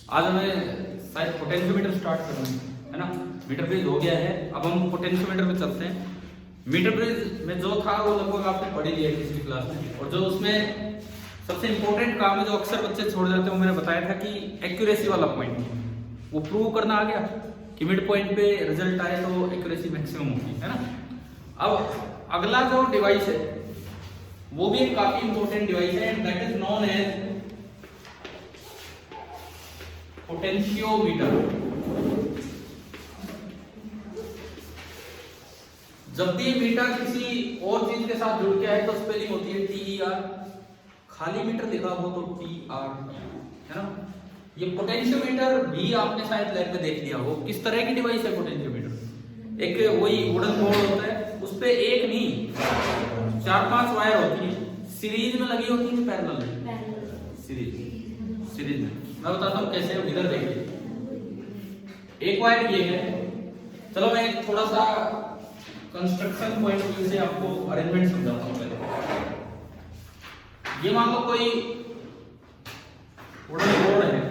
आज हमें शायद पोटेंशियोमीटर स्टार्ट करना है ना। मीटर ब्रिज हो गया है, अब हम पोटेंशियोमीटर पे चलते हैं। मीटर ब्रिज में जो था वो लगभग आपने पढ़ ही लिया किसी क्लास में, और जो उसमें सबसे इंपॉर्टेंट काम है जो अक्सर बच्चे छोड़ जाते हैं, वो मैंने बताया था कि एक्यूरेसी वाला पॉइंट, वो प्रूव करना आ गया कि मिड पॉइंट पे रिजल्ट आए तो एक्यूरेसी मैक्सिमम होगी, है ना। अब अगला जो डिवाइस है वो भी एक काफी इंपॉर्टेंट डिवाइस है, and that is known as potentiometer. जब भी मीटर किसी और चीज के साथ जुड़ के आए तो स्पेलिंग होती है TER, खाली मीटर लिखा हो तो TR, है ना। ये पोटेंशियोमीटर भी आपने शायद लैब में देख लिया हो। किस तरह की डिवाइस है पोटेंशियोमीटर? एक वही वुडन बोर्ड होता है, उस पे एक नहीं 4-5 वायर होती है, सीरीज में लगी होती है, पैरेलल में? सीरीज में। मैं बताता हूँ कैसे, हम इधर देखिए। एक वायर ये है, चलो मैं थोड़ा सा कंस्ट्रक्शन पॉइंट ऑफ व्यू से आपको अरेंजमेंट समझाता हूँ पहले। ये मान लो कोई वुडन बोर्ड है,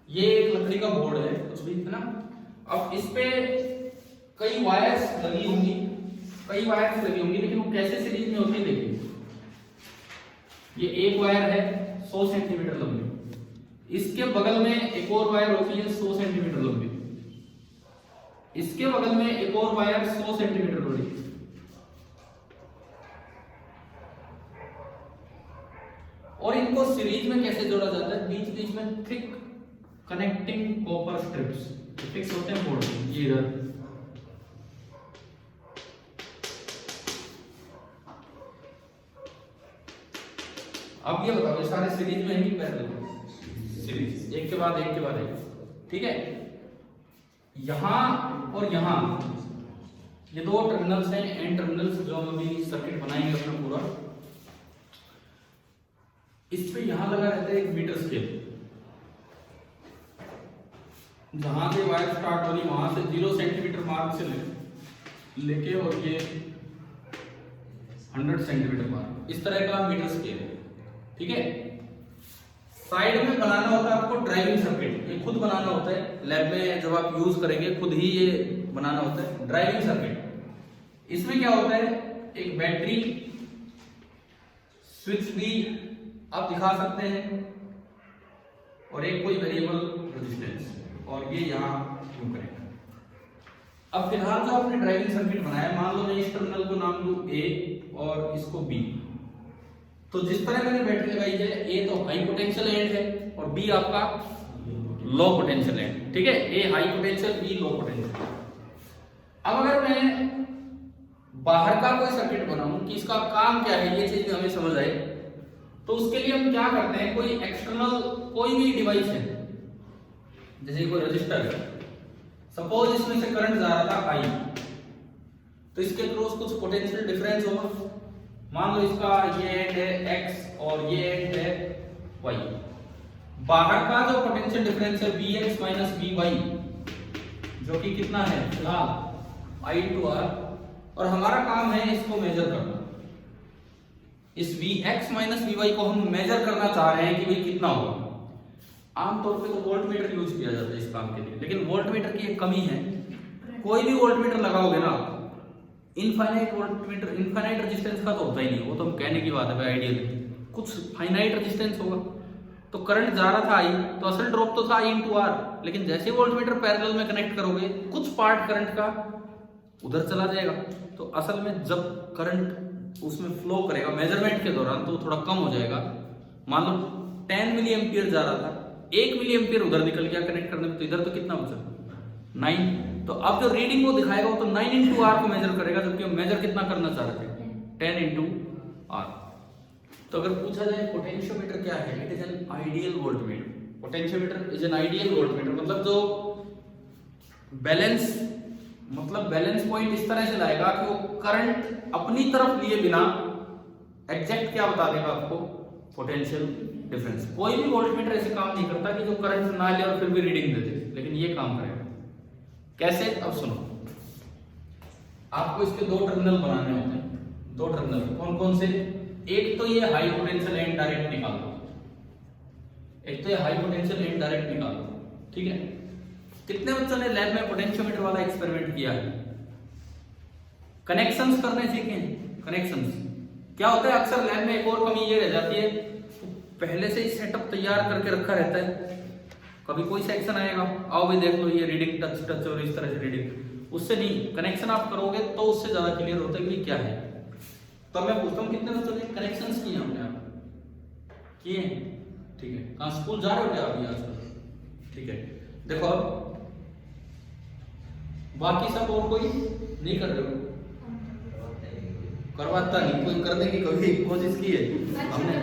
ये एक लकड़ी का बोर्ड है कुछ भी, है ना। अब इस पे कई वायर्स लगी होंगी, लेकिन वो कैसे सीरीज में होती है देखिए। ये एक वायर है 100 सेंटीमीटर लंबी, इसके बगल में एक और वायर होती है 100 सेंटीमीटर लंबी, इसके बगल में एक और वायर 100 सेंटीमीटर बड़ी, और इनको सीरीज में कैसे जोड़ा जाता है? बीच बीच में thick connecting copper strips fix होते हैं बोर्ड में, ये इधर। अब ये बताओ, ये सारे सीरीज में ही पैरेलल? सीरीज, एक के बाद एक, ठीक है। यहां और यहां ये दो टर्मिनल्स हैं, एन टर्मिनल्स, जो हम अभी सर्किट बनाएंगे अपना पूरा। इस पे यहां लगा रहता है एक मीटर स्केल, जहां से वायर स्टार्ट होनी वहां से 0 सेंटीमीटर मार्क से लेके और ये 100 सेंटीमीटर मार्क, इस तरह का मीटर स्केल है, ठीक है। साइड में बनाना होता है आपको ड्राइविंग सर्किट, ये खुद बनाना होता है लैब में, जब आप यूज करेंगे खुद ही ये बनाना होता है ड्राइविंग सर्किट। इसमें क्या होता है, एक बैटरी, स्विच भी आप दिखा सकते हैं, और एक कोई वेरिएबल रेजिस्टेंस, और ये यहां क्यों करेंगे। अब फिलहाल जो आपने ड्राइविंग सर्किट बनाया, मान लो मैं इस टर्मिनल को नाम दूं A और इसको B, तो जिस तरह मैंने बैटरी लगाई है, A तो हाई पोटेंशियल एंड है और B आपका लो पोटेंशियल एंड, ठीक है। A high potential, B low potential. अब अगर मैं बाहर का कोई सर्किट बनाऊं कि इसका काम क्या है, ये चीज हमें समझ आए, तो उसके लिए हम क्या करते हैं, कोई एक्सटर्नल कोई भी डिवाइस है, जैसे कोई रजिस्टर है, सपोज इसमें से करंट जा रहा था I, तो इसके थ्रू कुछ पोटेंशियल डिफरेंस होगा। मान लो इसका ये एंड है X और ये एंड है Y, बाहर का जो पोटेंशियल डिफरेंस है Vx माइनस Vy, जो कि कितना है फिलहाल I into R, और हमारा काम है इसको मेजर करना। इस Vx माइनस Vy को हम मेजर करना चाह रहे हैं कि भाई कितना होगा। आमतौर पे तो वोल्टमीटर यूज किया जाता है इस काम के लिए, लेकिन वोल्टमीटर की एक कमी है, कोई भी वोल्टमीटर लगाओगे ना, इनफाइनाइट वोल्टमीटर, इनफाइनाइट रेजिस्टेंस का तो होता ही नहीं, वो तो हम कहने की बात है भाई, आइडियल कुछ फाइनाइट रेजिस्टेंस होगा। तो करंट जा रहा था I, तो असल ड्रॉप तो था I into R, लेकिन जैसे वोल्टमीटर पैरेलल में कनेक्ट करोगे, कुछ पार्ट करंट का उधर चला जाएगा, तो असल में जब करंट उसमें फ्लो करेगा मेजरमेंट के दौरान, तो थोड़ा कम हो जाएगा। मान लो 10 मिली एम्पियर जा रहा था, 1 मिली एम्पियर उधर निकल गया कनेक्ट करने में, तो इधर तो कितना बचा 9। तो अब जो रीडिंग वो दिखाएगा वो तो 9 into R को मेजर करेगा, जबकि हम मेजर कितना करना चाह रहे थे 10 into R। तो अगर पूछा जाए पोटेंशियोमीटर क्या है, it is an ideal voltmeter. Potentiometer is an ideal voltmeter, मतलब जो बैलेंस, मतलब बैलेंस पॉइंट इस तरह से लाएगा कि वो करंट अपनी तरफ लिए बिना एग्जैक्ट क्या बता देगा आपको, पोटेंशियल डिफरेंस। कोई भी वोल्टमीटर ऐसे काम नहीं करता कि जो करंट ना ले और फिर भी रीडिंग दे दे, लेकिन ये काम करेगा। कैसे, अब सुनो। आपको इसके दो टर्मिनल बनाने होते हैं। दो टर्मिनल कौन कौन से? एक तो ये हाई पोटेंशियल एंड डायरेक्ट निकाल दो, एक तो ये हाई पोटेंशियल एंड डायरेक्ट निकाल दो, ठीक है। कितने बच्चों ने लैब में पोटेंशियोमीटर वाला एक्सपेरिमेंट किया है? कनेक्शंस करने सीखे हैं। कनेक्शंस क्या होता है, अक्सर लैब में एक और कमी ये रह जाती है, पहले से ही सेटअप तैयार करके रखा रहता है, कभी कोई सेक्शन आएगा, आओ भाई देख लो ये रीडिंग टच टच और इस तरह से रीडिंग, उससे नहीं, कनेक्शन आप करोगे तो उससे ज्यादा क्लियर होता है कि क्या है। तो मैं पूछता हूँ कितने बच्चों ने कनेक्शंस किए अपने आप? किए? ठीक है। कहाँ स्कूल जा रहे हो क्या अभी आजकल? ठीक है। देखो अब बाकी सब और कोई नहीं कर रहे हो? करवाता नहीं कोई, करने की कभी कोशिश की है हमने?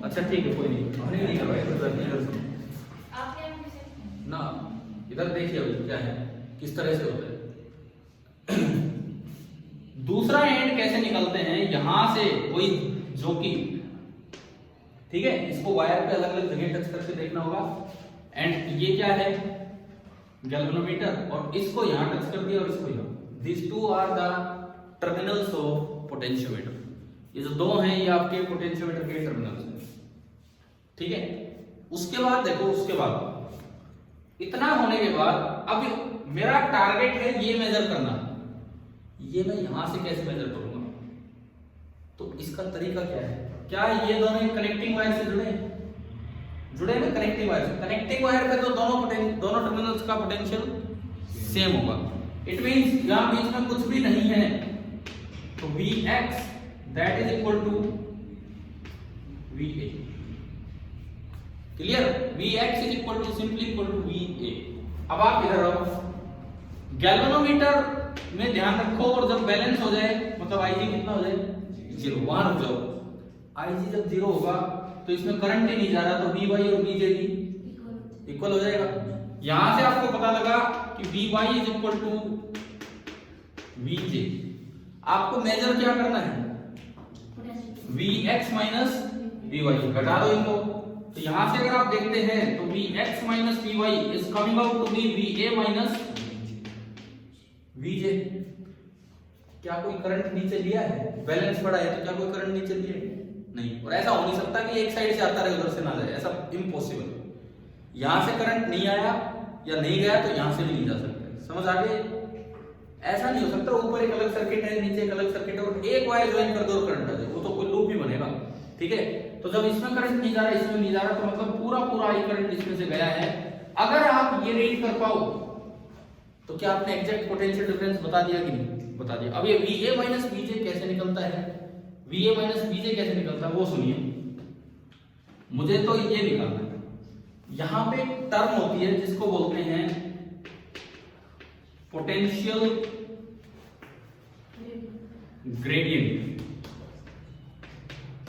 अच्छा ठीक है, कोई नहीं, हमने नहीं करवाया ना। इधर देखिए अभी क्या है, किस तरह से होता है। दूसरा एंड कैसे निकलते हैं, यहां से कोई जो कि, ठीक है, इसको वायर पे अलग अलग जगह टच करके देखना होगा। एंड ये क्या है, गैल्वेनोमीटर, और इसको यहां टच कर दिया और इसको यहां। This two are the terminals of potentiometer. ये जो दो हैं ये आपके पोटेंशियोमीटर के टर्मिनल्स हैं, ठीक है। उसके बाद देखो, उसके बाद इतना होने के बाद अब मेरा टारगेट है ये मेजर करना, ये मैं यहां से कैसे मेजर करूंगा? तो इसका तरीका क्या है? क्या ये दोनों कनेक्टिंग वायर से जुड़े ना, कनेक्टिंग वायर से। कनेक्टिंग वायर पे तो दोनों टर्मिनल्स का पोटेंशियल सेम होगा। इट मींस यहां बीच में कुछ भी नहीं है, तो Vx that is equal to Va। Clear? Vx is equal to simply equal to Va। अब आप इधर आओ, गैल्वेनोमीटर में ध्यान रखो, और जब बैलेंस हो जाए, मतलब Ig कितना हो जाए? 0, वहां रुक जाओ। Ig जब 0 होगा तो इसमें करंट ही नहीं जा रहा, तो Vy और Vj भी इक्वल हो जाएगा। यहां से आपको पता लगा कि Vy is equal to Vj। आपको मेजर क्या करना है? Vx माइनस Vy, घटा दो इनको। तो यहां से अगर आप देखते हैं तो Vx minus Vy is coming out to be Va minus Vj। क्या कोई करंट नीचे लिया है? बैलेंस पड़ा है तो क्या कोई करंट नीचे लिया है? नहीं। और ऐसा हो नहीं सकता कि एक साइड से आता रहे उधर से ना जाए, ऐसा इम्पॉसिबल। यहां से करंट नहीं आया या नहीं गया तो यहां से भी नहीं जा सकता। समझ आ गई? ऐसा नहीं हो सकता ऊपर एक अलग सर्किट है, नीचे एक अलग सर्किट है, और एक वायर ज्वाइन कर दो और करंट आ जाए, वो तो कोई लूप ही बनेगा, ठीक है। तो जब इसमें करंट नहीं जा रहा, इसमें नहीं जा रहा, तो मतलब पूरा आई करंट इसमें से गया है। अगर आप ये रीड कर पाओ तो क्या आपने एग्जैक्ट पोटेंशियल डिफरेंस बता दिया कि नहीं? बता दिया। अब ये Va माइनस Vj कैसे निकलता है? Va माइनस Vj कैसे निकलता है वो सुनिए, मुझे तो ये निकालना है। यहां पे एक टर्म होती है जिसको बोलते हैं पोटेंशियल ग्रेडियंट।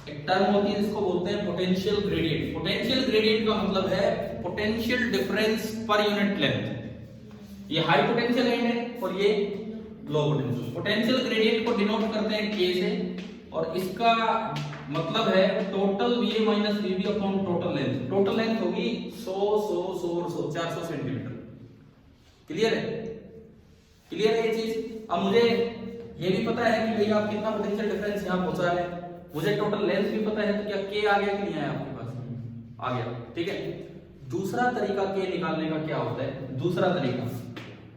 एक टर्म होती है जिसको बोलते हैं पोटेंशियल ग्रेडियंट। पोटेंशियल ग्रेडियंट का मतलब है potential difference per unit length. ये हाई पोटेंशियल एंड है और ये लो पोटेंशियल। पोटेंशियल ग्रेडियंट को डिनोट करते हैं K से, और इसका मतलब है total Va minus Vb upon total length. Total length होगी 100 400 सेंटीमीटर। क्लियर है? क्लियर है ये चीज? अब मुझे ये भी पता है कि भाई आप कितना पोटेंशियल डिफरेंस यहां पहुंचा है, मुझे टोटल लेंथ भी पता है, तो क्या K आ गया कि नहीं आया आपके पास? आ गया, ठीक है। दूसरा तरीका K निकालने का क्या होता है? दूसरा तरीका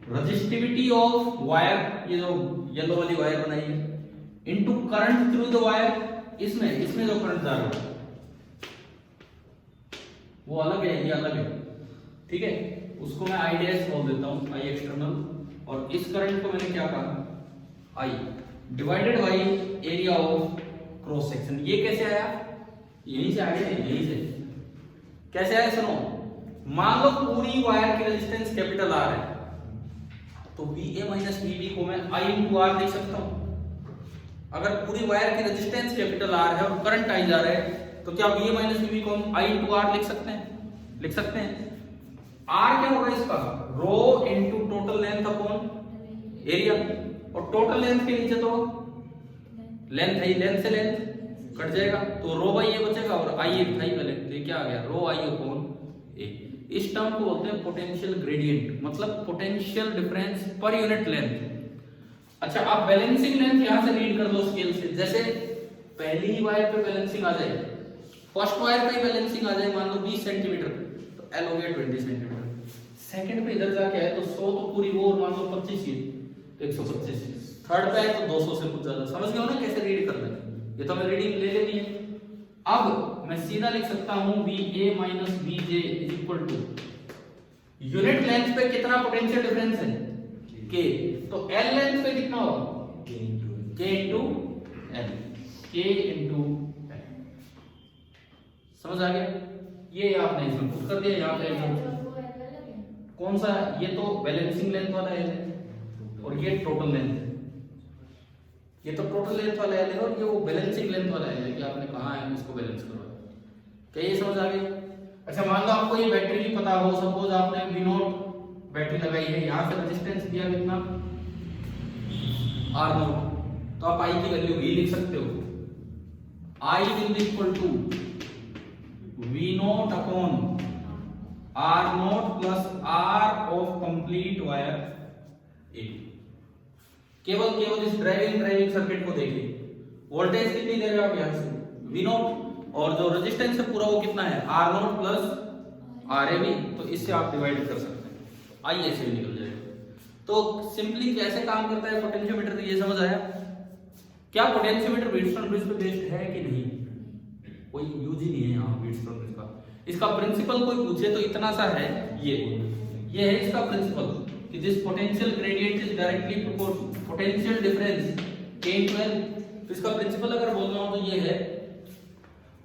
रेजिस्टिविटी ऑफ वायर, ये जो येलो वाली वायर बनाई है, into current through the wire. इसमें जो करंट जा रहा है वो अलग है, ये अलग है, ठीक है। उसको मैं I डैश बोल देता हूं, I एक्सटर्नल, और इस करंट को मैंने क्या कहा? I divided by area of cross section. ये कैसे आया? यहीं से आ गया, यहीं से। कैसे आया सुनो, मान लो पूरी वायर की रेजिस्टेंस कैपिटल R है, तो Va माइनस Vb को मैं I इंटू R लिख सकता हूं। अगर पूरी वायर की रेजिस्टेंस कैपिटल R है और करंट आई जा रहा है, तो क्या Va माइनस Vb को हम I इंटू R लिख सकते हैं? लिख सकते हैं। R क्या होगा इसका? Rho into total length upon area, और टोटल लेंथ के नीचे तो लेंथ है, लेंथ से लेंथ कट जाएगा, तो रो बाई ए बचेगा, और I ए था पहले, तो ये क्या आ गया? रो I अपॉन ए। इस टर्म को बोलते हैं पोटेंशियल ग्रेडियंट, मतलब potential difference per unit length. अच्छा, आप बैलेंसिंग लेंथ यहां से रीड कर लो स्केल से। जैसे पहली ही वायर पे बैलेंसिंग आ जाए, फर्स्ट वायर पे बैलेंसिंग आ जाए मान लो 20 सेंटीमीटर, तो एल हो गया 20 सेंटीमीटर। सेकंड पे इधर जाके आए तो 100 तो पूरी वो, और मान लो 25 ही तो 125। थर्ड पे आए तो 200 से कुछ ज्यादा। समझ गए हो ना कैसे रीड करना है? ये तो हमें रीडिंग ले लेनी है। अब मैं सीधा लिख सकता हूं VA minus VJ is equal to unit length पे कितना पोटेंशियल डिफरेंस है K, तो L लेंथ पे कितना होगा K into L, K into L। समझ आ गया? ये आपने इसमें पुट कर दिया यहाँ पे। कौन सा? ये तो बैलेंसिंग लेंथ वाला L है और ये टोटल लेंथ है। ये तो टोटल लेंथ वाला L है और ये वो बैलेंसिंग लेंथ वाला L है कि आपने कहा है इसको बैलेंस करो। क्या ये समझ आ गया? अच्छा, मान लो आपको ये बैटरी भी पता हो, सपोज आपने V0 बैटरी लगाई है, यहाँ से रेजिस्टेंस दिया कितना R0, तो आप I की वैल्यू V लिख सकते हो। I will be equal to V0 upon R0 plus R of complete wire A। केवल इस ड्राइविंग सर्किट को देखिए, वोल्टेज कितनी दे रहे हो आप यहाँ से V0, और जो रेजिस्टेंस है पूरा वो कितना है R0 प्लस RAB, तो इससे आप डिवाइड कर सकते हैं, आइए ऐसे भी निकल जाएगा। तो सिंपली कैसे काम करता है पोटेंशियोमीटर, ये समझ आया? क्या पोटेंशियोमीटर व्हीटस्टोन ब्रिज पे बेस्ड है कि नहीं? कोई यूज ही नहीं है यहाँ व्हीटस्टोन ब्रिज का। इसका प्रिंसिपल कोई पूछे तो इतना सा है, ये है इसका प्रिंसिपल कि this potential gradient is directly proportional potential difference K into L। तो इसका प्रिंसिपल अगर बोलना हो तो ये है,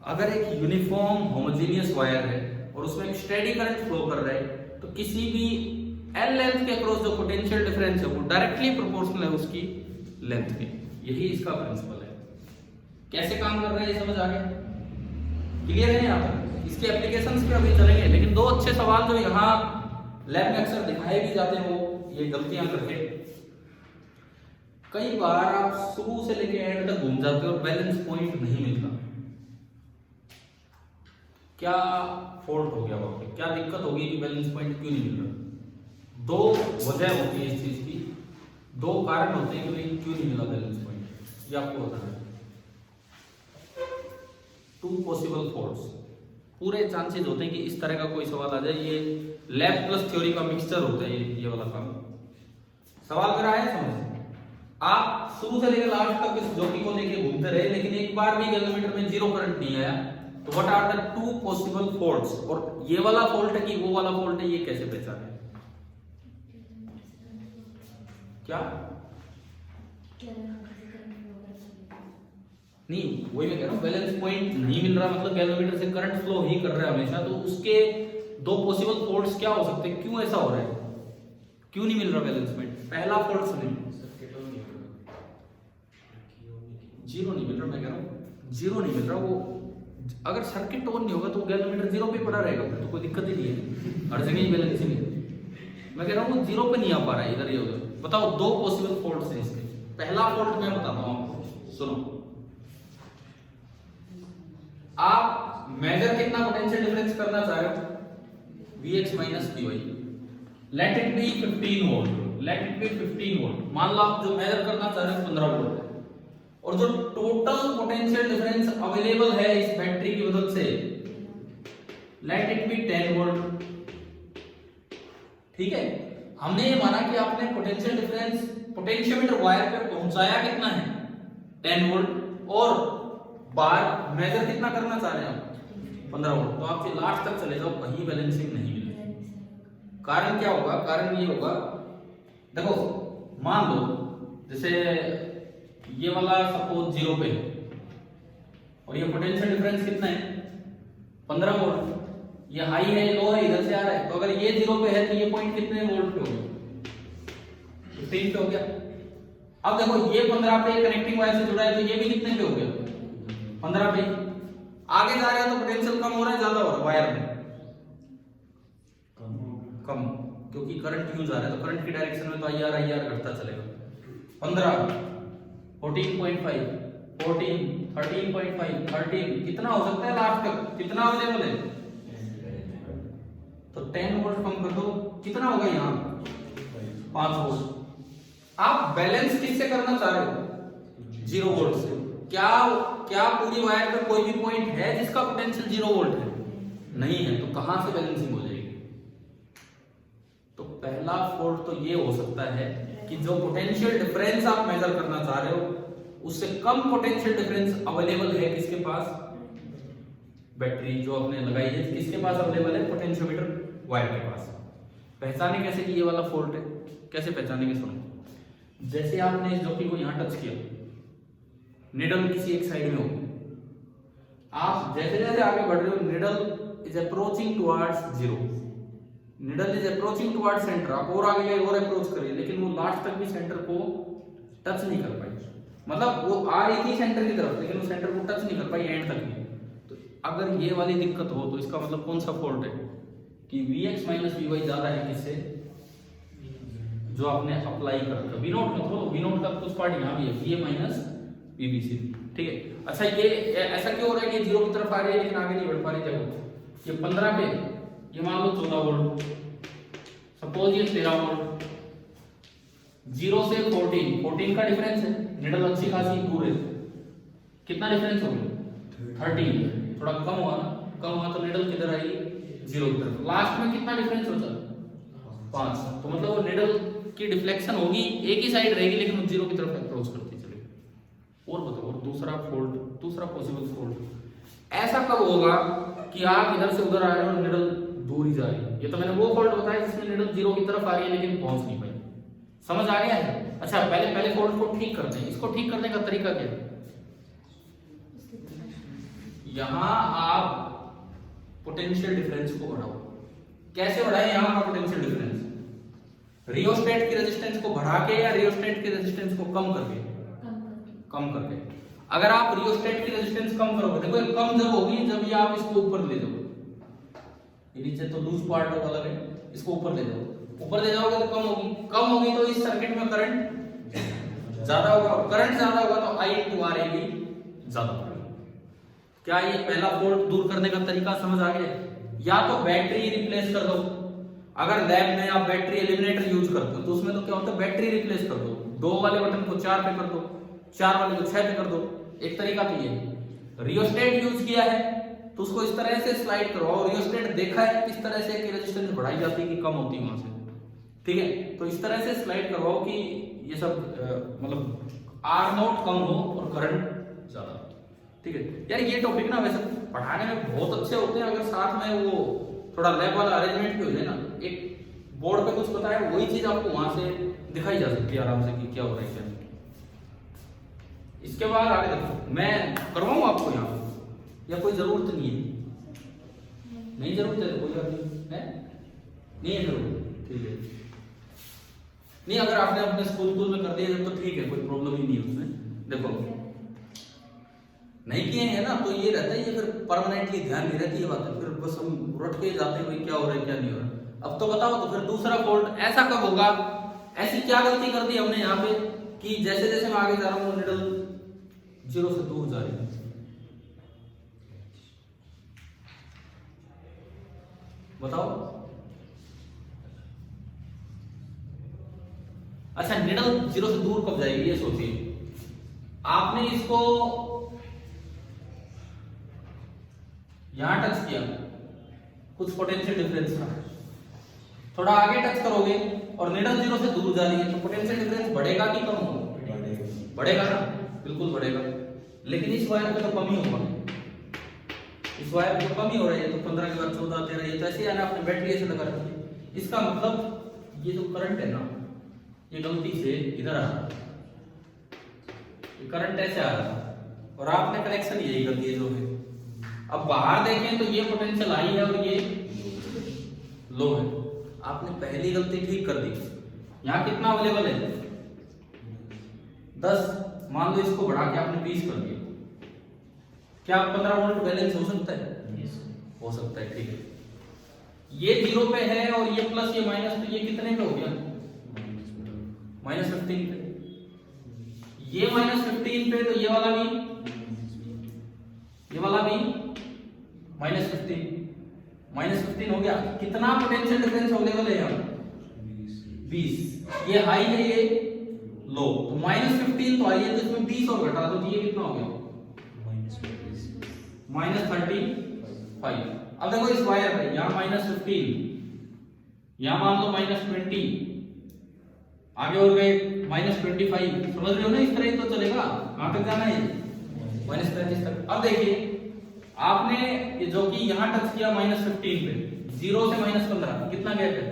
अगर एक यूनिफॉर्म होमोजेनियस वायर है और उसमें एक स्टेडी करंट फ्लो कर रहा है, तो किसी भी L लेंथ के अक्रॉस जो पोटेंशियल डिफरेंस है वो डायरेक्टली प्रोपोर्शनल है उसकी लेंथ के। यही इसका प्रिंसिपल है। कैसे काम कर रहा है ये समझ आ गया? क्लियर है यहाँ पर? इसके एप्लीकेशंस पे अभी चलेंगे, लेकिन दो अच्छे सवाल जो यहाँ लैब में अक्सर दिखाए भी जाते हैं वो ये गलतियां करके, कई बार आप शुरू से लेके एंड तक घूम जाते हो और बैलेंस पॉइंट नहीं मिलता। क्या फॉल्ट हो गया वहां पे, क्या दिक्कत होगी कि बैलेंस पॉइंट क्यों नहीं मिल रहा? दो वजह होती है इस चीज की, दो कारण होते हैं कि भाई क्यों नहीं मिला बैलेंस पॉइंट, ये आपको बताना है। टू पॉसिबल फॉल्ट्स, पूरे चांसेस होते हैं कि इस तरह का कोई सवाल आ जाए। ये लैब प्लस थ्योरी का मिक्सचर होता है ये वाला काम। सवाल मेरा है समझ, आप शुरू से लेकर लास्ट तक इस जॉकी को लेके घूमते रहे, लेकिन एक बार भी गैल्वेनोमीटर में जीरो करंट नहीं आया, तो what are the two possible faults? और ये वाला फॉल्ट है कि वो वाला फॉल्ट है, ये कैसे पहचाने? क्या नहीं, वही मैं कह रहा हूं, बैलेंस पॉइंट नहीं मिल रहा मतलब गैल्वेनोमीटर से करंट फ्लो ही कर रहा है हमेशा, तो उसके दो पॉसिबल फॉल्ट्स क्या हो सकते हैं? क्यों ऐसा हो रहा है, क्यों नहीं मिल रहा बैलेंस पॉइंट? पहला फॉल्ट सुनिए, जीरो नहीं मिल रहा। मैं कह रहा हूं जीरो नहीं मिल रहा, वो अगर सर्किट ऑन नहीं होगा तो गैल्वेनोमीटर जीरो पे पड़ा रहेगा, तो कोई दिक्कत ही नहीं है, हर जगह ही बैलेंसिंग है। मैं कह रहा हूं वो जीरो पे नहीं आ पा रहा है, इधर ये उधर। बताओ दो पॉसिबल फॉल्ट्स हैं इसके। पहला फॉल्ट मैं बताता हूं आपको, सुनो। आप मेजर कितना पोटेंशियल डिफरेंस करना चाह रहे हो? Vx minus Vy, let it be 15 volt, let it be 15 volt. मान लो आप जो मेजर करना चाह रहे हो 15 वोल्ट है, और जो टोटल पोटेंशियल डिफरेंस अवेलेबल है इस बैटरी की मदद से, लेट इट बी 10 वोल्ट। ठीक है, हमने ये माना कि आपने पोटेंशियल डिफरेंस पोटेंशियोमीटर वायर पे पहुंचाया कितना है 10 वोल्ट, और बार मेजर कितना करना चाह रहे हैं आप 15 वोल्ट। तो आप फिर लास्ट तक चले जाओ, कहीं बैलेंसिंग नहीं मिलेगी। कारण क्या होगा? कारण ये होगा, देखो मान लो जैसे ये वाला सपोज जीरो पे है और ये पोटेंशियल डिफरेंस कितना है 15 वोल्ट, ये हाई है लो है इधर से आ रहा है, तो अगर ये जीरो पे है तो ये पॉइंट कितने वोल्ट पे हो गया 15 पे हो गया। अब देखो ये 15 पे कनेक्टिंग वायर से जुड़ा है, तो ये भी कितने पे हो गया 15 पे। आगे जा रहा है तो पोटेंशियल कम हो रहा है ज्यादा हो रहा है वायर में? कम, क्योंकि करंट यूज आ रहा है, तो करंट की डायरेक्शन में तो IR घटता चलेगा। 15 14.5 14 13.5 13 कितना हो सकता है लास्ट तक? कितना अवेलेबल है? तो 10 वोल्ट कम कर दो, कितना होगा यहाँ 5 वोल्ट। आप बैलेंस किससे करना चाह रहे हो? 0 वोल्ट से। क्या क्या पूरी वायर पे कोई भी पॉइंट है जिसका पोटेंशियल 0 वोल्ट है? नहीं है, तो कहां से बैलेंसिंग हो जाएगी? तो पहला फॉल्ट तो ये हो सकता है कि जो पोटेंशियल डिफरेंस आप मेजर करना चाह रहे हो उससे कम पोटेंशियल डिफरेंस अवेलेबल है किसके पास? बैटरी जो आपने लगाई है किसके पास अवेलेबल है? पोटेंशियोमीटर वायर के पास। पहचाने कैसे कि ये वाला फॉल्ट है? कैसे पहचानेंगे? सुनो, जैसे आपने इस जॉकी को यहां टच किया, निडल किसी एक साइड में होगी, आप जैसे जैसे आगे बढ़ रहे हो needle is approaching towards 0, needle is approaching towards centre. आप और आगे गए और अप्रोच करिए, लेकिन वो लास्ट तक भी सेंटर को टच नहीं कर पाई। मतलब वो आ रही थी सेंटर की तरफ, लेकिन वो सेंटर को टच नहीं कर पाई एंड तक भी। तो अगर ये वाली दिक्कत हो तो इसका मतलब कौन सा फॉल्ट है? कि Vx माइनस Vy ज्यादा है किससे? जो आपने अप्लाई कर रखा V नोट में, तो V नोट का कुछ पार्ट यहाँ भी है, Va माइनस Vbc। ठीक है, अच्छा ये ऐसा क्यों हो रहा है कि 0 की तरफ आ रही है लेकिन आगे नहीं बढ़ पा रही? देखो ये 15 पे, ये मान लो 14 वोल्ट, सपोज ये 13 वोल्ट, 0 से 14 का डिफरेंस है, निडल अच्छी खासी दूर है, कितना डिफरेंस हो गया? 13। थोड़ा कम हुआ ना, कम हुआ तो निडल किधर आई? 0 की तरफ। लास्ट में कितना डिफरेंस बचा? 5। तो मतलब वो निडल की डिफ्लेक्शन होगी, एक ही साइड रहेगी लेकिन वो 0 की तरफ अप्रोच करती चलेगी। और बताओ, और दूसरा फॉल्ट, दूसरा पॉसिबल फॉल्ट ऐसा कब होगा कि आप इधर से उधर आ रहे हो और निडल दूर ही जा रही है? ये तो मैंने वो फॉल्ट बताया जिसमें निडल 0 की तरफ आ रही है लेकिन पहुंच नहीं पाई। समझ आ गया है? अच्छा, पहले फॉल्ट को ठीक करते हैं। इसको ठीक करने का तरीका क्या है? यहां आप पोटेंशियल डिफरेंस को बढ़ाओ। कैसे बढ़ाएं यहां का पोटेंशियल डिफरेंस? रियोस्टेट की रेजिस्टेंस को बढ़ा के या रियोस्टेट की रेजिस्टेंस को कम करके? कम करके। अगर आप रियोस्टेट की रेजिस्टेंस कम करोगे, देखो ये कम जब होगी जब ये आप इसको ऊपर ले जाओ, ये नीचे तो लूज पार्ट अलग है, इसको ऊपर ले जाओ, ऊपर ले जाओगे तो कम होगी, कम होगी तो इस सर्किट में करंट ज्यादा होगा, करंट ज्यादा होगा तो I into RA भी ज्यादा होगा। क्या ये पहला फॉल्ट दूर करने का तरीका समझ आ गया? या तो बैटरी रिप्लेस कर दो। अगर लैब में आप बैटरी एलिमिनेटर यूज करते हो तो उसमें तो क्या होता है, बैटरी रिप्लेस कर दो, 2 वाले बटन को 4 पे कर दो, 4 वाले को 6 पे कर दो। एक तरीका तो ये। रियोस्टेट यूज किया है तो उसको इस तरह से स्लाइड करो, और रियोस्टेट देखा है किस तरह से कि रेजिस्टेंस बढ़ाई जाती है कि कम होती है वहां से। ठीक है, तो इस तरह से स्लाइड करवाओ कि ये सब मतलब R0 कम हो और करंट ज्यादा। ठीक है यार, ये टॉपिक ना वैसे पढ़ाने में बहुत अच्छे होते हैं अगर साथ में वो थोड़ा लैब वाला अरेंजमेंट भी हो जाए ना। एक बोर्ड पे कुछ बताया वही चीज आपको वहां से दिखाई जा सकती है आराम से कि क्या हो रहा है क्या नहीं। इसके बाद आगे देखो, मैं करवाऊं आपको यहाँ या कोई जरूरत नहीं है? नहीं जरूरत है तो कोई बात नहीं है जरूरत। ठीक है, नहीं अगर आपने अपने स्कूल में कर दिया तो ठीक है, कोई प्रॉब्लम ही नहीं है उसमें। देखो नहीं किए हैं ना तो ये रहता है, ये फिर परमानेंटली ध्यान नहीं रहती है बात, फिर बस हम रट के जाते हैं भाई क्या हो रहा है क्या नहीं हो रहा। अब तो बताओ, तो फिर दूसरा फॉल्ट ऐसा कब होगा? ऐसी क्या गलती कर दी हमने यहाँ पे कि जैसे जैसे मैं आगे जा रहा हूँ निडल 0 से दूर जा रही है। बताओ। अच्छा, निडल 0 से दूर कब जाएगी ये सोचिए। आपने इसको यहां टच किया, कुछ पोटेंशियल डिफरेंस था, थोड़ा आगे टच करोगे और निडल 0 से दूर जा रही है तो पोटेंशियल डिफरेंस बढ़ेगा कि कम होगा? बढ़ेगा ना, बिल्कुल बढ़ेगा। लेकिन इस वायर पे तो कम ही होगा, इस वायर पे तो कम ही हो रहा है। तो 15 के बाद 14 13 ये तो ऐसे है ना, आपने बैटरी ऐसे लगा रखी है। इसका मतलब ये जो करंट है ना, ये गलती से इधर आ रहा है, ये करंट ऐसे आ रहा था और आपने कनेक्शन यही कर दिया जो है। अब बाहर देखें तो ये पोटेंशियल हाई है और ये लो है। आपने पहली गलती ठीक कर दी। यहाँ कितना अवेलेबल है? 10। मान लो इसको बढ़ा के आपने 20 कर दिया, क्या 15 वोल्ट बैलेंस हो सकता है? हो सकता है। ठीक है, ये 0 पे है और ये प्लस ये माइनस, तो ये कितने पे हो गया? -15 पे। ये -15 पे तो ये वाला भी -15 हो गया। कितना पोटेंशियल डिफरेंस अवेलेबल है यहाँ? 20। ये हाई है, ये लो तो -15 तो आई है, तो इसमें 20 और घटा दो तो ये कितना हो गया? -35। अब देखो इस वायर पे यहाँ -15, यहाँ मान लो -20, आगे और गए -25, समझ रहे हो ना? इस तरह ही तो चलेगा। कहां तक जाना है? -35 तक। अब देखिए आपने ये जो कि यहाँ टच किया -15 पे, 0 से -15 कितना गैप है?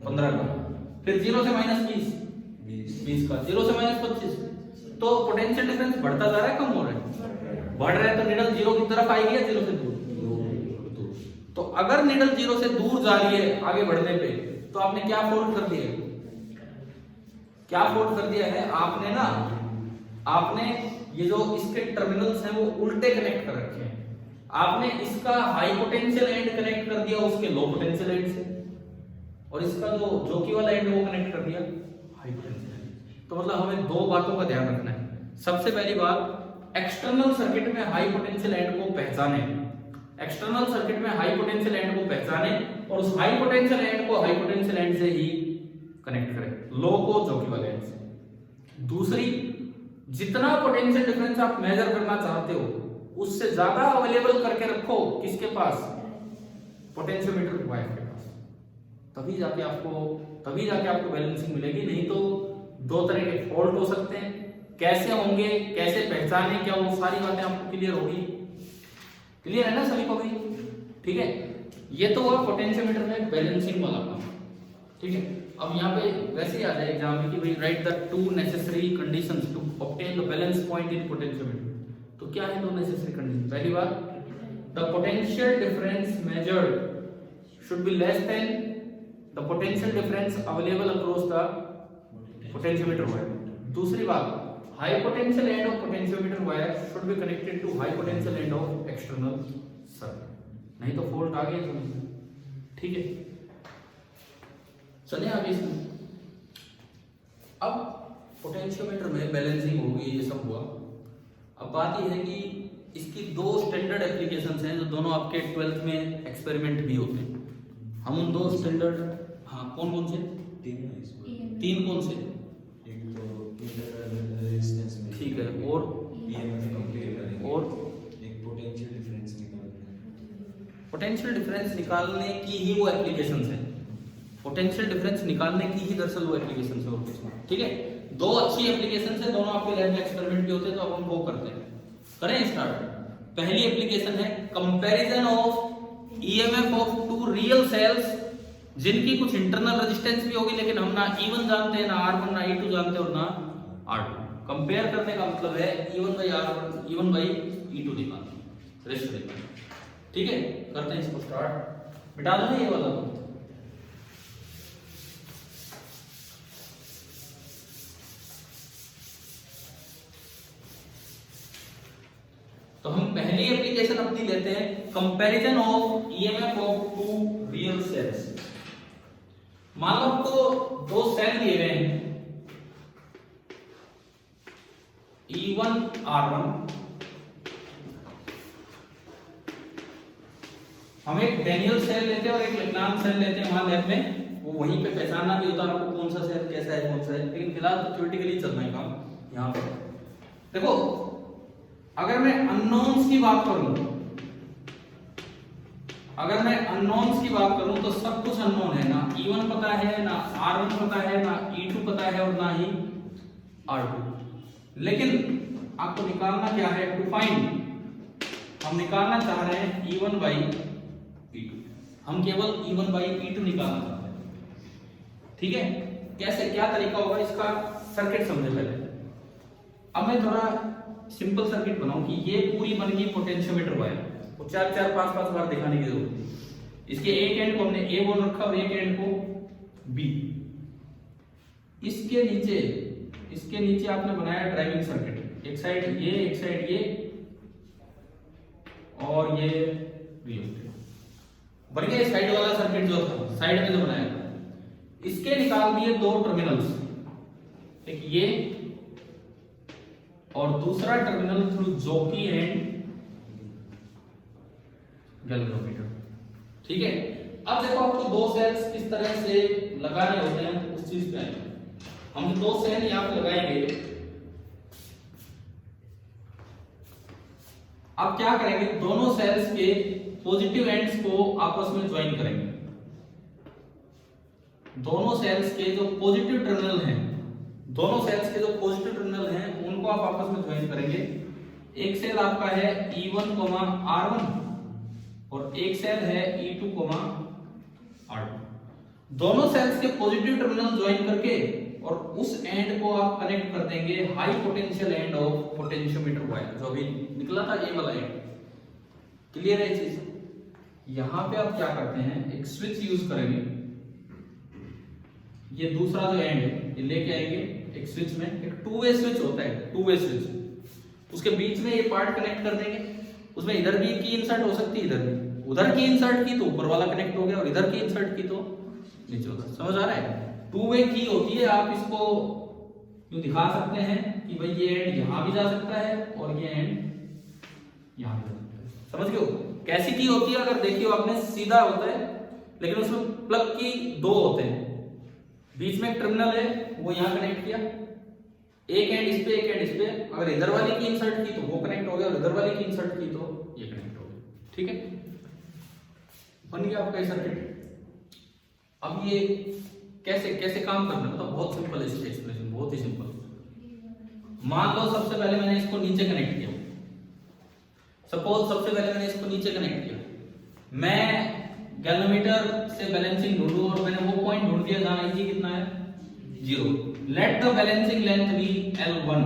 15 का। फिर 0 से -20 20 का, 0 से -25, तो पोटेंशियल डिफरेंस बढ़ता जा रहा है कम हो रहा है? बढ़ रहा है। तो निडल 0 की तरफ आएगी या 0 से दूर? तो अगर निडल 0 से दूर जा रही है आगे बढ़ने पे, तो आपने क्या फोल्ड कर दिया? क्या फोल्ड कर दिया है आपने ना? आपने ये जो इसके टर्मिनल्स हैं वो उल्टे कनेक्ट कर रखे हैं। आपने इसका हाई पोटेंशियल एंड कनेक्ट कर दिया उसके लो पोटेंशियल एंड से, और इसका जो जोकी वाला एंड वो कनेक्ट कर दिया हाई पोटेंशियल एंड। तो मतलब हमें दो बातों का ध्यान रखना है। सबसे पहली बात, एक्सटर्नल सर्किट में हाई पोटेंशियल एंड को पहचाने, एक्सटर्नल सर्किट में हाई पोटेंशियल एंड को पहचाने और उस हाई पोटेंशियल एंड को हाई पोटेंशियल एंड से ही कनेक्ट करें, लो को जोकी वाले एंड से। दूसरी, जितना पोटेंशियल डिफरेंस आप मेजर करना चाहते हो उससे ज्यादा अवेलेबल करके रखो किसके पास? पोटेंशियोमीटर वायर के पास। तभी जाके आपको बैलेंसिंग मिलेगी। नहीं तो दो तरह के फॉल्ट हो सकते हैं। कैसे होंगे, कैसे पहचाने, क्या वो सारी बातें आपको क्लियर होगी? क्लियर है ना सभी को भी? ठीक है, ये तो हुआ पोटेंशियोमीटर में बैलेंसिंग वाला काम। ठीक है, अब यहाँ पे वैसे ही आ जाए एग्जाम में कि भाई write the two necessary conditions to obtain the balance point in potentiometer. तो क्या है दो नेसेसरी कंडीशन? पहली बात, the potential difference measured should be less than the potential difference available across the potentiometer wire. दूसरी बात, high potential end of potentiometer wire should be connected to high potential end of external circuit, नहीं तो fault आ गया। ठीक है, चलिए आगे इसमें। अब पोटेंशियोमीटर में बैलेंसिंग होगी, ये सब हुआ। अब बात यह है कि इसकी दो स्टैंडर्ड एप्लीकेशंस हैं जो दोनों आपके 12th में एक्सपेरिमेंट भी होते हैं। हम उन दो स्टैंडर्ड, हाँ कौन कौन से? तीन कौन से? एक तो रेजिस्टेंस में, ठीक है, और एक पोटेंशियल डिफरेंस निकालना है। पोटेंशियल डिफरेंस निकालने की ही वो एप्लीकेशंस है। पोटेंशियल डिफरेंस निकालने की ही दरअसल वो एप्लीकेशंस है और कुछ नहीं। ठीक है, दो अच्छी एप्लीकेशंस है, दोनों आपके लैब में एक्सपेरिमेंट भी होते हैं। तो अब हम वो करते हैं, करें स्टार्ट। पहली एप्लीकेशन है comparison of EMF of two real cells जिनकी कुछ इंटरनल रेजिस्टेंस भी होगी, लेकिन हम ना E1 जानते हैं, ना R1, ना E2 जानते हैं और ना R2। कंपेयर करने का मतलब है E1 by R1, E1 by E2 निकालना, रेशियो निकालना। ठीक है, करते हैं इसको स्टार्ट। मिटा दो ना ये वाला। तो हम पहली एप्लीकेशन अपनी लेते हैं, comparison of EMF of two real cells. मान लो आपको दो सेल दिए गए हैं E1 R1। हम एक डेनियल सेल लेते हैं और एक लेग्रांज सेल लेते हैं वहां लैब में। वो वहीं पे पहचानना भी होता है आपको कौन सा सेल कैसा है कौन सा है, लेकिन फिलहाल तो थ्योरेटिकली चलना है काम। यहाँ पे देखो, अगर मैं अननोन्स की बात करूं, तो सब कुछ अननोन है। ना E1 पता है, ना R1 पता है, ना E2 पता है और ना ही R2। लेकिन आपको निकालना क्या है? टू फाइंड, हम निकालना चाह रहे हैं E1 बाई E2। हम केवल E1 बाई E2 निकालना चाहते हैं। ठीक है, कैसे, क्या तरीका होगा इसका? सर्किट समझे पहले। अब मैं थोड़ा सिंपल सर्किट बनाऊं कि ये पूरी बन गई पोटेंशियोमीटर वायर, वो 4-4-5-5 बार दिखाने की जरूरत है। इसके एक एंड को हमने A बोल रखा और एक एंड को B। इसके नीचे आपने बनाया ड्राइविंग सर्किट, एक साइड ये, एक साइड ये, और ये रियोस्टेट बन गया। साइड वाला सर्किट जो था, साइड में जो बनाया था, इसके निकाल दिए दो टर्मिनल्स, एक ये और दूसरा टर्मिनल थ्रू जोकी एंड गैल्वेनोमीटर। ठीक है, अब देखो आपको दो सेल्स किस तरह से लगाने होते हैं उस चीज पे आएंगे। हम 2 सेल यहाँ पे लगाएंगे। अब क्या करेंगे, दोनों सेल्स के पॉजिटिव एंड्स को आपस में ज्वाइन करेंगे। दोनों सेल्स के जो पॉजिटिव टर्मिनल हैं, दोनों सेल्स के जो पॉजिटिव टर्मिनल हैं उनको आप आपस में ज्वाइन करेंगे। एक सेल आपका है E1, R1 और एक सेल है E2, R2। दोनों सेल्स के पॉजिटिव टर्मिनल ज्वाइन करके और उस एंड को आप कनेक्ट कर देंगे high potential end of potentiometer wire, जो अभी निकला था ये वाला एंड। क्लियर है चीज? यहां पे आप क्या करते हैं, एक स्विच यूज करेंगे। ये दूसरा जो एंड है ये लेके आएंगे एक स्विच में, एक 2 वे स्विच होता है, 2 वे स्विच। उसके बीच में ये पार्ट कनेक्ट कर देंगे। उसमें इधर भी की इंसर्ट हो सकती है, इधर भी, उधर की इंसर्ट की तो ऊपर वाला कनेक्ट हो गया और इधर की इंसर्ट की तो नीचे वाला। समझ आ रहा है? 2 वे की होती है। आप इसको यूं दिखा सकते हैं कि भाई ये एंड यहां भी जा सकता है और ये एंड यहां भी जा सकता है। समझ गए हो कैसी की होती है? अगर देखियो आपने, सीधा होता है लेकिन उसमें प्लग की 2 होते हैं, बीच में एक टर्मिनल है वो यहां कनेक्ट किया, एक एंड इस पे एक एंड इस पे। अगर इधर वाली की इंसर्ट की तो वो कनेक्ट हो गया और इधर वाली की इंसर्ट की तो ये कनेक्ट हो गया। ठीक है, बन गया आपका सर्किट। अब ये कैसे कैसे काम करना है, मतलब बहुत सिंपल है इसका एक्सप्रेशन, बहुत ही सिंपल। मान लो सबसे पहले मैंने इसको नीचे कनेक्ट किया, सपोज सबसे पहले मैंने इसको नीचे कनेक्ट किया। मैं गैल्वेनोमीटर से बैलेंसिंग ढूंढूं और मैंने वो पॉइंट ढूंढ दिया जहां Eg कितना है, 0। Let the balancing length be L1,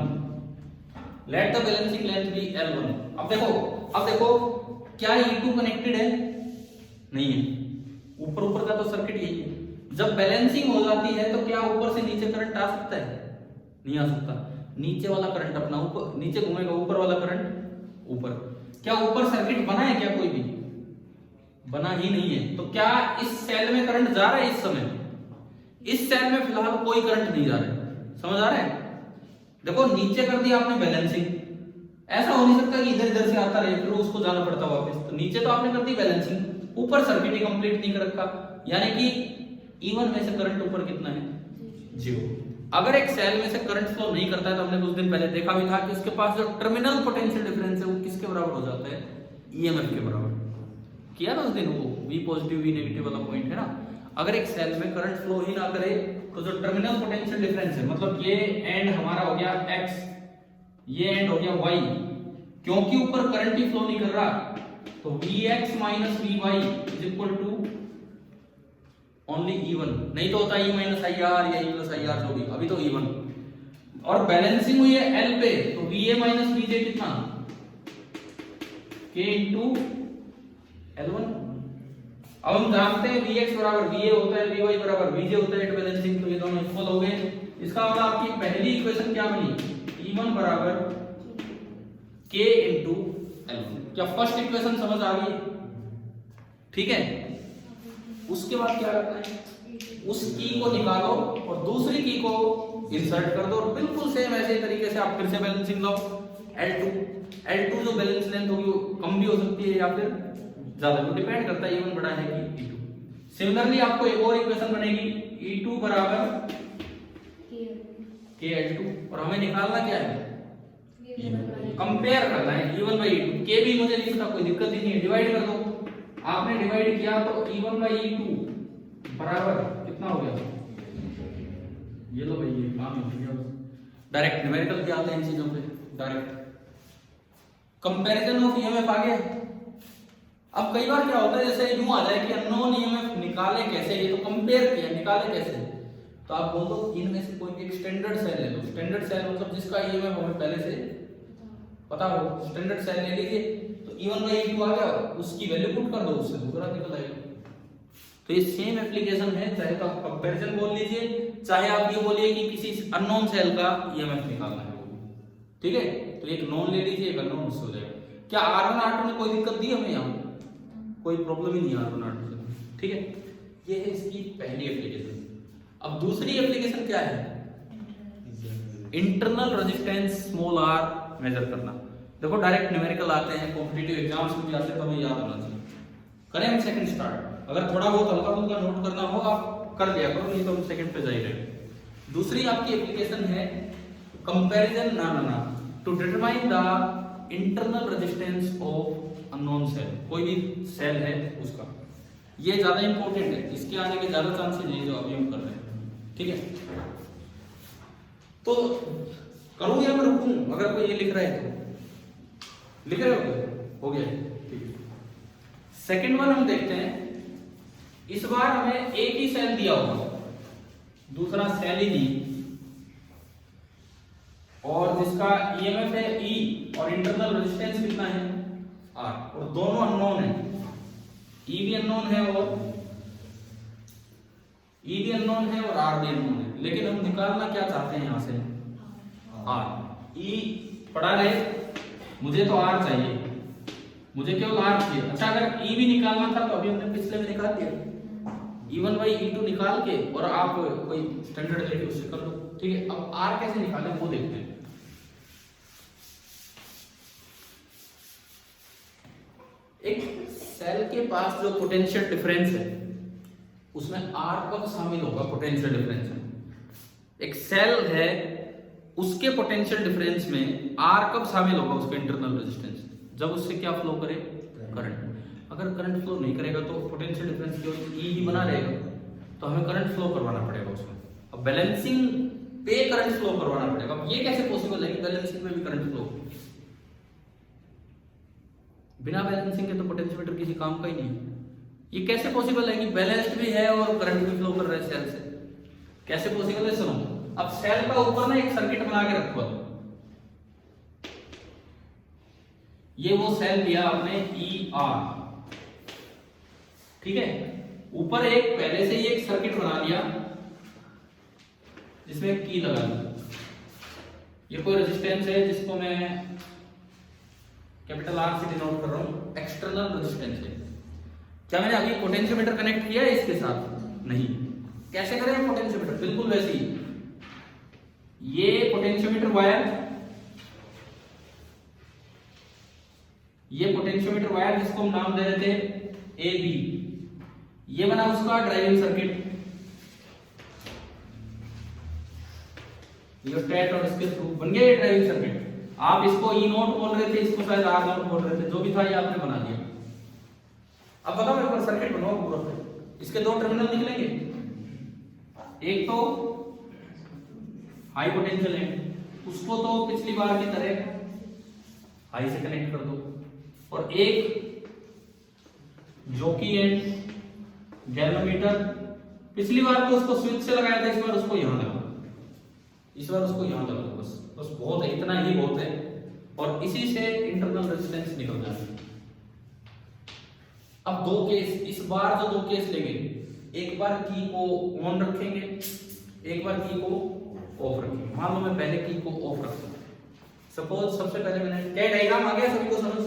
let the balancing length be L1। अब देखो क्या E2 कनेक्टेड है? नहीं है। ऊपर ऊपर का तो सर्किट यही है। जब बैलेंसिंग हो जाती है तो क्या ऊपर से नीचे करंट आ सकता है? नहीं आ सकता। नीचे वाला करंट अपना ऊपर नीचे घूमेगा, ऊपर वाला करंट ऊपर। क्या ऊपर सर्किट बना है क्या? कोई भी बना ही नहीं है। तो क्या इस सेल में करंट जा रहा है? इस समय इस सेल में फिलहाल कोई करंट नहीं जा रहा है। समझ आ रहा है? देखो नीचे कर दिया आपने बैलेंसिंग, ऐसा हो नहीं सकता कि इधर इधर से आता रहे फिर उसको जाना पड़ता वापस। तो नीचे तो आपने कर दी बैलेंसिंग, ऊपर सर्किट ही कंप्लीट नहीं कर रखा, यानी कि E1 में से करंट ऊपर कितना है, 0। अगर एक सेल में से करंट फ्लो नहीं करता है तो हमने कुछ दिन पहले देखा भी था कि उसके पास जो टर्मिनल पोटेंशियल डिफरेंस है वो किसके बराबर हो जाता है, EMF के बराबर। किया ना उस दिन वो V पॉजिटिव V नेगेटिव वाला पॉइंट है ना। अगर एक सेल में करंट फ्लो ही ना करे तो जो टर्मिनल पोटेंशियल डिफरेंस है, मतलब ये एंड हमारा हो गया X, ये एंड हो गया Y, क्योंकि ऊपर करंट ही फ्लो नहीं कर रहा तो Vx minus Vy is equal to only E1। नहीं तो होता E माइनस IR या E प्लस IR, जो भी, अभी तो E1। और बैलेंसिंग हुई है L पे तो VA माइनस VJ कितना, K इंटू L1। अब हम जानते हैं Vx बराबर VA होता है, Vy बराबर VJ होता है एट बैलेंसिंग, तो ये दोनों इक्वल हो गए। इसका मतलब आपकी पहली इक्वेशन क्या बनी, E1 बराबर K इंटू L1। क्या फर्स्ट इक्वेशन समझ आ गई? ठीक है। उसके बाद क्या करना है, उस की को निकालो और दूसरी की को इंसर्ट कर दो और बिल्कुल सेम ऐसे तरीके से आप फिर से बैलेंसिंग लाओ। L2 जो बैलेंस लेंथ होगी वो कम भी हो सकती है या फिर ज्यादा, तो डिपेंड करता है E1 बड़ा है कि E2। सिमिलरली आपको एक और इक्वेशन बनेगी E2 बराबर KL2 और हमें निकालना क्या है, कंपेयर करना है E1 बाई E2। K भी मुझे लिखना कोई दिक्कत ही नहीं है, डिवाइड कर दो। आपने डिवाइड किया तो E1 बाई E2 बराबर कितना हो गया, ये लो भाई, ये काम हो गया। डायरेक्ट न्यूमेरिकल क्या आता है इन चीजों पे, डायरेक्ट कंपैरिजन ऑफ ईएमएफ आ गया। अब कई बार क्या होता है, जैसे यूं आ जाए कि अननोन ईएमएफ निकाले कैसे, ये तो कंपेयर किया, निकाले कैसे, तो आप बोल दो इनमें से कोई एक स्टैंडर्ड सेल ले लो। स्टैंडर्ड सेल मतलब जिसका ईएमएफ हमें पहले से पता हो, स्टैंडर्ड सेल ले लीजिए तो E1 बाई E2 आ गया, उसकी वैल्यू पुट कर दो, उससे दूसरा निकल आएगा। तो ये सेम एप्लीकेशन है, चाहे तो आप कंपैरिजन बोल लीजिए, चाहे आप ये बोलिए कि किसी अननोन सेल का ईएमएफ निकालना है, ठीक है। तो एक नोन ले लीजिए, एक अननोन, उससे हो जाएगा। क्या R1 R2 ने कोई दिक्कत दी हमें, यहाँ कोई प्रॉब्लम ही नहीं है R1 R2 से, ठीक है। ये है इसकी पहली एप्लीकेशन। अब दूसरी एप्लीकेशन क्या है, internal resistance small r measure करना। देखो डायरेक्ट न्यूमेरिकल आते हैं, कॉम्पिटिटिव एग्जाम्स में भी आते हैं, तो हमें याद होना चाहिए। करें हम सेकंड स्टार्ट, अगर थोड़ा बहुत हल्का फुल्का नोट करना हो आप कर दिया करो, नहीं तो हम सेकंड पे जा ही रहे। दूसरी आपकी एप्लीकेशन है कंपैरिजन ना to determine the internal resistance of unknown cell. कोई भी सेल है उसका, ये ज्यादा इंपॉर्टेंट है, इसके आने के ज्यादा चांसेस है जो अभी हम कर रहे हैं। ठीक है, तो करूं या मैं रुकूं? अगर कोई ये लिख रहा है तो लिख रहे हो गया? ठीक है। सेकंड वन हम देखते हैं। इस बार हमें एक ही सेल दिया होगा, दूसरा सेल ही नहीं, और जिसका ईएमएफ है ई और इंटरनल रेजिस्टेंस कितना है आर, और दोनों अननोन है, ई भी अननोन है और ई भी अननोन है और आर भी अननोन है। लेकिन हम निकालना क्या चाहते हैं यहां से? आर। ई पढ़ा रहे, मुझे तो आर चाहिए, मुझे केवल आर चाहिए। अच्छा, अगर ई भी निकालना था तो अभी हमने पिछले में निकाल दिया, E1 बाई E2 निकाल के, और आप कोई स्टैंडर्ड लेके उससे कर लो। ठीक है, अब आर कैसे निकालें वो देखते हैं। एक सेल के पास जो पोटेंशियल डिफरेंस है उसमें आर कब शामिल होगा? पोटेंशियल डिफरेंस में एक सेल है, उसके पोटेंशियल डिफरेंस में आर कब शामिल होगा? उसके इंटरनल रेजिस्टेंस, जब उससे क्या फ्लो करे? करंट। अगर करंट फ्लो नहीं करेगा तो पोटेंशियल डिफरेंस केवल ई ही बना रहेगा, तो हमें करंट फ्लो करवाना पड़ेगा उसमें। अब बैलेंसिंग पे करंट फ्लो करवाना पड़ेगा। अब ये कैसे पॉसिबल है कि बैलेंसिंग में भी करंट फ्लो? बिना बैलेंसिंग के तो पोटेंशियोमीटर किसी काम का ही नहीं है। ये कैसे पॉसिबल है कि बैलेंस्ड भी है और करंट भी फ्लो कर रहा है सेल से? कैसे पॉसिबल है? सुनो, अब सेल का ऊपर ना एक सर्किट बना के रखो। ये वो सेल लिया आपने ई आर, ठीक है, ऊपर एक पहले से ही एक सर्किट बना लिया जिसमें की लगा दी। ये कोई रेजिस्टेंस है जिसको मैं कैपिटल आर से डिनोट कर रहा हूं, एक्सटर्नल रेजिस्टेंस है। क्या मैंने अभी पोटेंशियोमीटर कनेक्ट किया है इसके साथ? नहीं। कैसे करें पोटेंशियोमीटर? बिल्कुल वैसे ही, ये पोटेंशियोमीटर वायर, ये पोटेंशियोमीटर वायर जिसको हम नाम दे रहे थे ए बी, ये बना उसका ड्राइविंग सर्किट, ये स्टेट और इसके थ्रू बन गया ये ड्राइविंग सर्किट। आप इसको ई नोट बोल रहे थे, इसको शायद आर नोट बोल रहे थे, जो भी था ये आपने बना दिया। अब बताओ मेरे को सर्किट बनाओ पूरा। इसके दो टर्मिनल निकलेंगे, एक तो हाई पोटेंशियल है, उसको तो पिछली बार की तरह हाई से कनेक्ट कर दो, और एक जॉकी एंड गैल्वेनोमीटर, पिछली बार तो उसको स्विच से लगाया था, इस बार उसको यहां लगा, इस बार उसको यहां लगा। बस बस बहुत है, इतना ही बहुत है, और इसी से इंटरनल रेजिस्टेंस निकल जाता है। अब दो केस, इस बार जो दो केस लेंगे, एक बार की को ऑन रखेंगे, एक बार की को ऑफ रखेंगे। मान लो मैं पहले की को ऑफ रखता हूं, सपोज सबसे पहले मैंने, क्या डायग्राम आ गया सभी को समझ?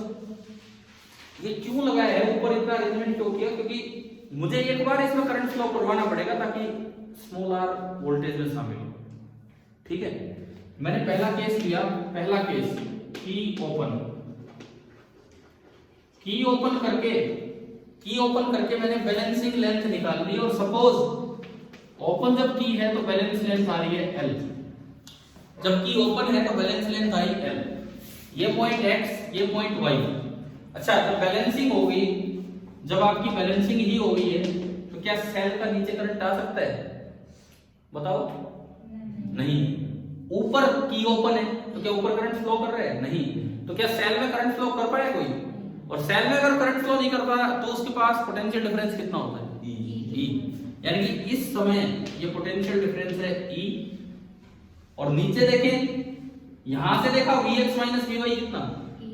ये क्यों लगाया है ऊपर, इतना अरेंजमेंट क्यों किया? क्योंकि मुझे एक बार इसमें करंट फ्लो करवाना पड़ेगा ताकि स्मॉल आर वोल्टेज में शामिल हो। ठीक है, मैंने पहला केस लिया, पहला केस की ओपन, की ओपन करके मैंने बैलेंसिंग लेंथ निकाल ली, और सपोज ओपन जब की है तो बैलेंस लेंथ आ रही है L, जब की ओपन है तो बैलेंस लेंथ आई L, ये पॉइंट X, ये पॉइंट Y। अच्छा, जब बैलेंसिंग होगी, जब आपकी बैलेंसिंग ही हो गई है, तो क्या सेल का नीचे करंट आ सकता है? बताओ, नहीं। ऊपर की ओपन है तो क्या ऊपर करंट फ्लो कर रहा है? नहीं। तो क्या सेल में करंट फ्लो कर पाए कोई? और सेल में अगर करंट फ्लो नहीं कर पा तो उसके पास पोटेंशियल डिफरेंस कितना होता है? E। यानी कि इस समय ये पोटेंशियल डिफरेंस है E, और नीचे देखें, यहां से देखा Vx माइनस Vy कितना?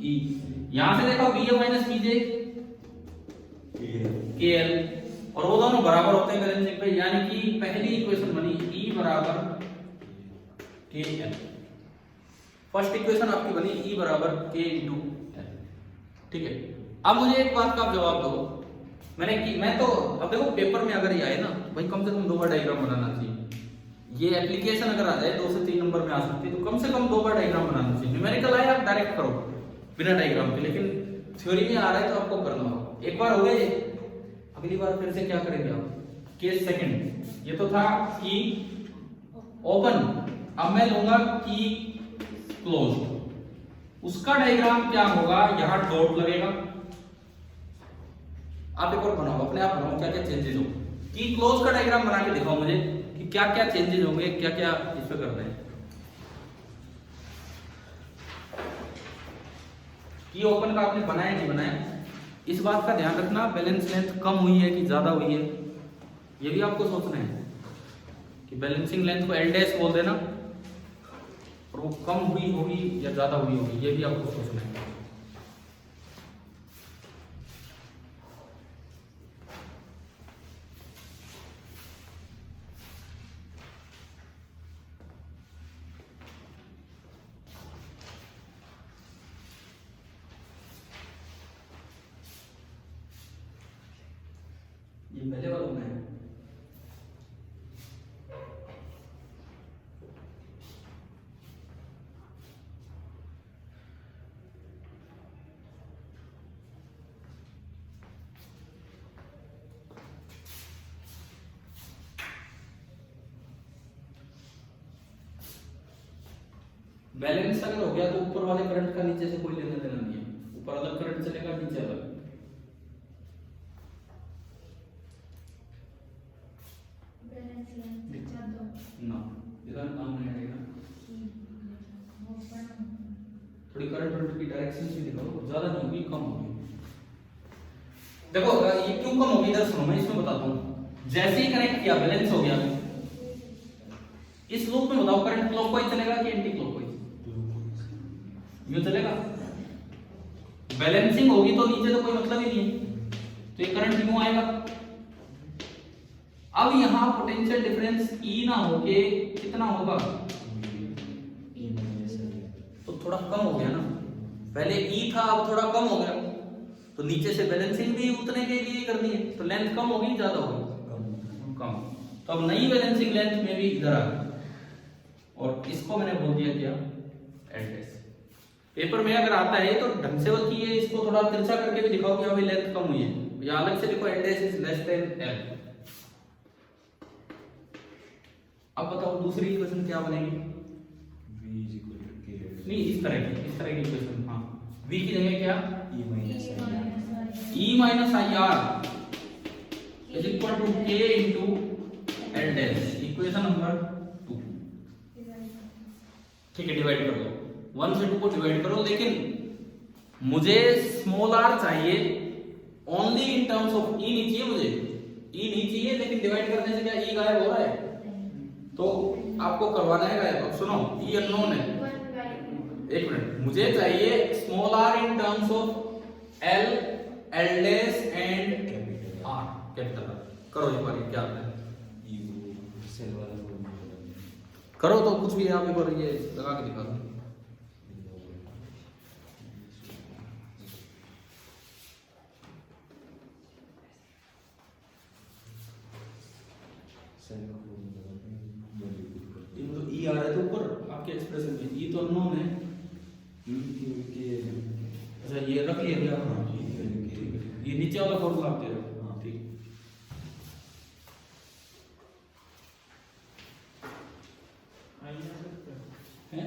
E। यहां से देखा Vy माइनस Vj KL, और वो दोनों बराबर होते हैं बैलेंसिंग पे, यानी कि पहली इक्वेशन बनी E बराबर KL। फर्स्ट इक्वेशन आपकी बनी E बराबर K इंटू L। ठीक है, अब मुझे एक बात का आप जवाब दो, मैं तो, अब देखो पेपर में अगर ये आए ना भाई, कम से कम 2 बार डायग्राम बनाना चाहिए। ये एप्लीकेशन अगर आ जाए 2 से 3 नंबर में आ सकती है, तो कम से कम 2 बार डायग्राम बनाना चाहिए। न्यूमेरिकल आए आप डायरेक्ट करो बिना डायग्राम के, लेकिन थ्योरी में आ रहा है तो आपको करना होगा। एक बार हो गए, अगली बार फिर से क्या करेंगे आप? केस सेकंड, ये तो था कि ओपन, अब मैं लूंगा की क्लोज्ड, उसका डायग्राम क्या होगा, यहां डॉट लगेगा। आप एक और बनाओ, अपने आप बनाओ क्या क्या चेंजेस हो। की क्लोज का डायग्राम बना के दिखाओ मुझे कि क्या क्या चेंजेस होंगे, क्या क्या इस पे करना है। की ओपन का आपने बनाया नहीं बनाया, इस बात का ध्यान रखना बैलेंस लेंथ कम हुई है कि ज्यादा हुई है, ये भी आपको सोचना है कि बैलेंसिंग लेंथ को एल डैश बोल देना और वो कम हुई होगी या ज्यादा हुई होगी, ये भी आपको सोचना है। ये पहले वाला में है। बैलेंस अगर हो गया तो ऊपर वाले करंट का नीचे से कोई लेना देना नहीं है, ऊपर अलग करंट चलेगा, नीचे अलग। ना इधर काम नहीं आएगा, थोड़ी करंट की डायरेक्शन से दिखाओ, ज्यादा नहीं होगी, कम होगी। देखो ये क्यों कम होगी, इधर सुनो मैं इसमें बताता हूँ। जैसे ही कनेक्ट किया बैलेंस हो गया, इस लूप में बताओ करंट क्लॉकवाइज चलेगा कि एंटी क्लॉकवाइज, यूं चलेगा। बैलेंसिंग होगी तो नीचे तो कोई मतलब ही नहीं है, तो ये करंट यूं आएगा। अब यहां पोटेंशियल डिफरेंस E ना होके कितना होगा, तो थोड़ा कम हो गया ना, पहले E था अब थोड़ा कम हो गया, तो नीचे से बैलेंसिंग भी उतने के लिए करनी है, तो लेंथ कम होगी ज्यादा होगी, कम। तो अब नई बैलेंसिंग लेंथ में भी इधर आ गई, और इसको मैंने बोल दिया क्या, एल। पेपर में अगर आता है तो ढंग से बताइए, इसको थोड़ा तिरछा करके भी दिखाओ कि अभी लेंथ कम हुई है, या अलग से लिखो L is less than L. अब बताओ दूसरी इक्वेशन क्या बनेगी, V is equal to K. नहीं इस तरह की इक्वेशन, हाँ v की जगह क्या, E minus I R is equal to K into L dash, equation number 2। ठीक है, डिवाइड कर दो, 1 से 2 को डिवाइड करो, लेकिन मुझे स्मॉल r चाहिए only in terms of E, नहीं चाहिए मुझे E नहीं चाहिए, लेकिन डिवाइड करने से क्या E गायब हो रहा है, तो आपको करवाना है गायब। अब सुनो E अननोन है, एक मिनट, मुझे चाहिए small r in terms of L, L dash and R, capital R। करो एक बार क्या आता है, सेल वाला फॉर्मूला करो तो कुछ भी यहाँ पे ये लगा के दिखा दो। ई आ रहा है तो ऊपर आपके एक्सप्रेशन में ई तो अननोन है, अच्छा ये रख लिया क्या, हाँ ठीक है, ये नीचे वाला फॉर्मूला आप दे रहे हो, हाँ ठीक है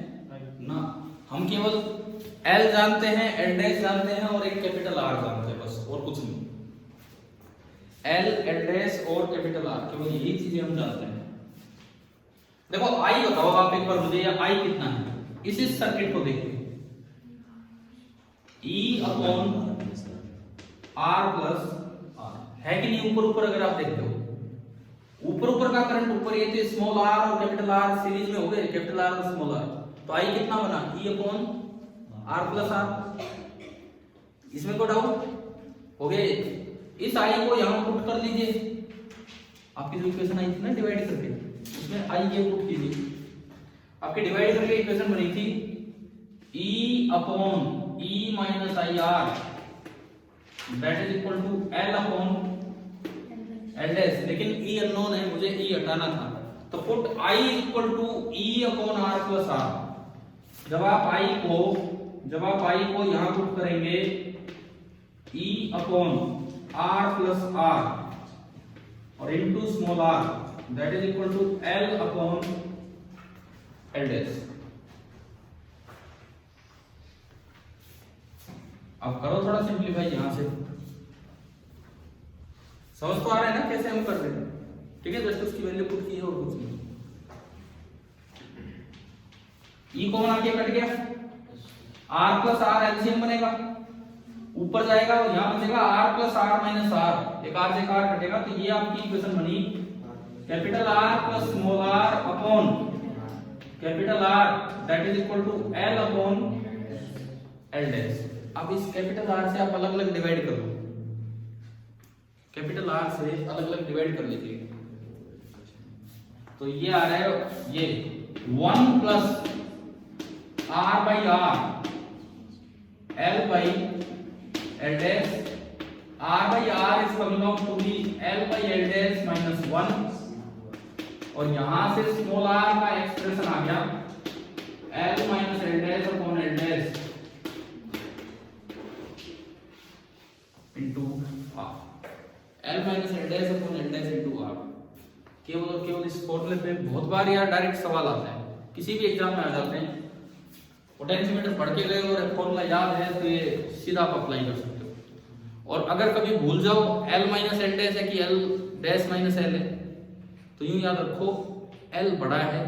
ना। हम केवल एल जानते हैं, एल डैश जानते हैं और एक कैपिटल आर जानते हैं, बस और कुछ नहीं। एल, एल डैश और कैपिटल आर, केवल यही चीजें हम जानते हैं। देखो आई बताओ आप एक बार मुझे, या आई कितना है, इस सर्किट को देखिए, E upon R plus R है कि नहीं, ऊपर ऊपर अगर आप देखते हो, ऊपर ऊपर का करंट ऊपर, ये तो स्मॉल r और कैपिटल R सीरीज में हो गए, कैपिटल R और स्मॉल r, तो आई कितना बना, E upon R plus R, इसमें कोई डाउट हो गए। इस आई को यहां पुट कर लीजिए, आपकी जो इक्वेशन आई थी ना डिवाइड करके, इसमें आई ये पुट कीजिए, आपके डिवाइड करके इक्वेशन बनी थी E upon E minus I R that is equal to L upon L dash, लेकिन E अननोन है, मुझे E हटाना था, तो put I equal to E upon R plus R। जब आप I को यहां पुट करेंगे E upon R plus R और into small r that is equal to L upon L dash. अब करो थोड़ा सिंप्लीफाई यहां से, समझ तो आ रहा है ना कैसे हम कर रहे हैं? ठीक है, जस्ट उसकी वैल्यू पुट की है और कुछ नहीं। ई कॉमन आ गया, कट गया, आर प्लस आर एलसीएम बनेगा, ऊपर जाएगा और यहां बचेगा R plus R minus R, एक आर से एक आर कटेगा, तो ये आपकी इक्वेशन बनी capital R plus small R upon capital R that is equal to L upon L dash. अब इस कैपिटल आर से आप अलग अलग डिवाइड कर लो, कैपिटल आर से अलग अलग डिवाइड कर लीजिए, तो ये आ रहा है ये 1 plus R by R L by L dash, R by R is coming out to be L by L dash minus 1, और यहां से स्मॉल आर का एक्सप्रेशन आ गया L minus L dash upon L dash into R, L minus L dash upon L dash into R. केवल और केवल इस फॉर्मूले पे बहुत बार यार डायरेक्ट सवाल आते हैं, किसी भी एग्जाम में आ जाते हैं। पोटेंशियोमीटर पढ़ के गए और फॉर्मूला याद है तो ये सीधा आप अप्लाई कर सकते हो। और अगर कभी भूल जाओ एल माइनस एल डैश है कि एल डैश माइनस एल है, तो यूं याद रखो एल बड़ा है,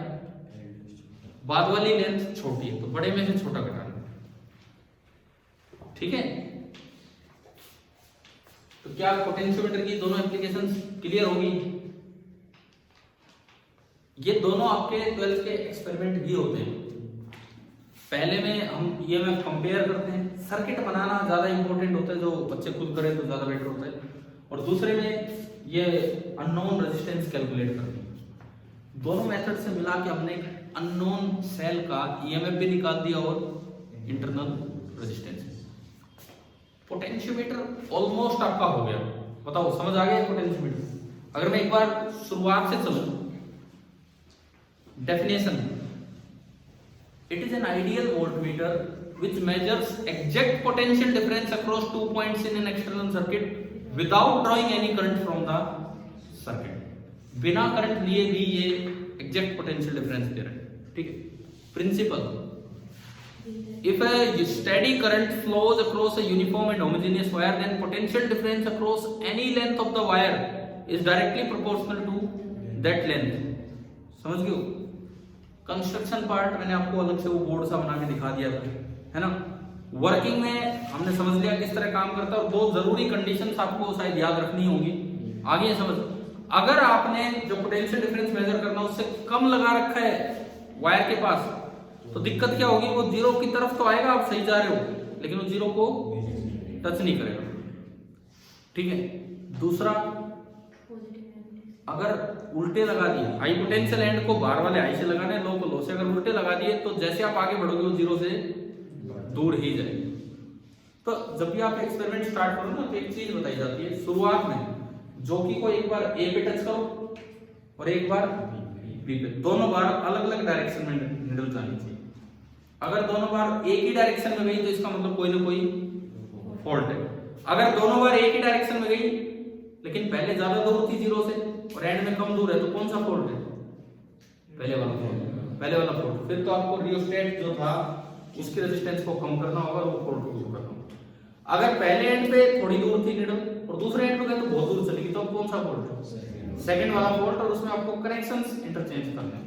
बाद वाली लेंथ छोटी है, तो बड़े में से छोटा घटाना, ठीक है। तो क्या पोटेंशियोमीटर की दोनों एप्लीकेशंस क्लियर होगी? ये दोनों आपके 12th के एक्सपेरिमेंट भी होते हैं। पहले में हम ईएमएफ कंपेयर करते हैं, सर्किट बनाना ज्यादा इंपॉर्टेंट होता है, जो बच्चे खुद करें तो ज्यादा बेटर होता है, और दूसरे में ये अननोन रेजिस्टेंस कैलकुलेट करते हैं। दोनों मेथड से मिला के हमने एक अननोन सेल का ईएमएफ भी निकाल दिया और इंटरनल रेजिस्टेंस। पोटेंशियोमीटर ऑलमोस्ट आपका हो गया, बताओ समझ आ गया पोटेंशियोमीटर? अगर मैं एक बार शुरुआत से चलूं, definition, it is an ideal voltmeter which measures exact potential difference across 2 points in an external circuit without drawing any current from the circuit। बिना करंट लिए भी ये exact potential difference दे रहे हैं, ठीक है। Principle, if a steady current flows across a uniform and homogeneous wire, then potential difference across any length of the wire is directly proportional to that length। समझ गए? Construction part मैंने आपको अलग से वो बोर्ड सा बना के दिखा दिया था, है ना। वर्किंग में हमने समझ लिया किस तरह काम करता है, और दो जरूरी कंडीशंस आपको शायद याद रखनी होगी, आगे समझ। अगर आपने जो पोटेंशियल डिफरेंस मेजर करना उससे कम लगा रखा है वायर के पास, तो दिक्कत क्या होगी, वो जीरो की तरफ तो आएगा, आप सही जा रहे हो, लेकिन वो जीरो को टच नहीं करेगा, ठीक है। दूसरा, अगर उल्टे लगा दिए, हाई पोटेंशियल एंड को बाहर वाले हाई से लगाने, लो को लो से, अगर उल्टे लगा दिए तो जैसे आप आगे बढ़ोगे वो जीरो से दूर ही जाएगी। तो जब भी आप एक्सपेरिमेंट स्टार्ट करो ना, तो एक चीज बताई जाती है शुरुआत में, जॉकी को एक बार ए पे टच करो और एक बार बी पे, दोनों बार अलग अलग डायरेक्शन में निडल जानी चाहिए। अगर दोनों बार एक ही डायरेक्शन में गई तो इसका मतलब कोई ना कोई फॉल्ट है। अगर दोनों बार एक ही डायरेक्शन में गई लेकिन पहले ज्यादा दूर थी जीरो से और एंड में कम दूर है, तो कौन सा फॉल्ट है? पहले वाला फॉल्ट, पहले वाला फॉल्ट। फिर तो आपको रियोस्टेट जो था उसकी रेजिस्टेंस को कम करना होगा, वो फॉल्ट को दूर करना होगा। अगर पहले एंड पे थोड़ी दूर थी निडल और दूसरे एंड पे गए तो बहुत दूर चली गई, तो कौन सा फॉल्ट है? सेकंड वाला फॉल्ट, और उसमें आपको कनेक्शंस इंटरचेंज करने हैं।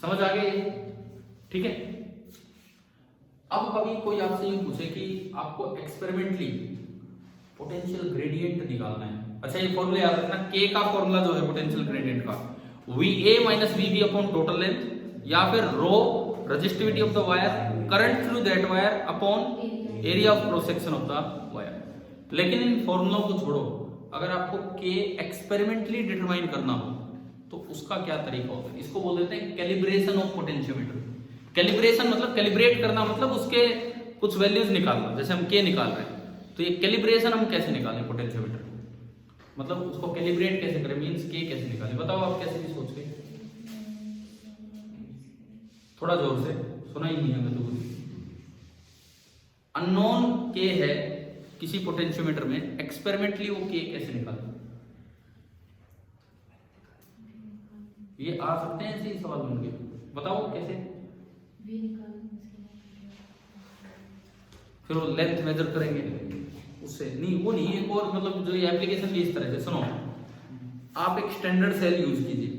समझ आ गई? ठीक है। अब कभी कोई आपसे यूं पूछे कि आपको एक्सपेरिमेंटली पोटेंशियल ग्रेडियंट निकालना है, अच्छा ये फॉर्मूला याद रखना, के का फॉर्मूला जो है पोटेंशियल ग्रेडियंट का, VA minus VB upon total length, या फिर rho resistivity of the wire, current through that wire upon area of cross section of the wire. लेकिन इन फॉर्मूलों को छोड़ो, अगर आपको के एक्सपेरिमेंटली डिटरमाइन करना हो तो उसका क्या तरीका होता है? इसको बोल देते हैं कैलिब्रेशन ऑफ पोटेंशियोमीटर। कैलिब्रेशन मतलब कैलिब्रेट करना, मतलब उसके कुछ वैल्यूज निकालना, जैसे हम के निकाल रहे हैं, तो ये कैलिब्रेशन हम कैसे निकालें पोटेंशियोमीटर, मतलब उसको कैलिब्रेट कैसे करें, मींस के कैसे निकालें, बताओ आप कैसे भी सोच के, थोड़ा जोर से, सुना ही नहीं है मैं तो कुछ। अननोन के है किसी पोटेंशियोमीटर में, एक्सपेरिमेंटली वो के कैसे निकालें? ये आ सकते हैं ऐसे ही सवाल बन के, बताओ कैसे? V निकालना फिर वो लेंथ मेजर करेंगे उससे, नहीं वो नहीं, एक और मतलब जो ये एप्लीकेशन भी इस तरह से, सुनो आप एक स्टैंडर्ड सेल यूज कीजिए,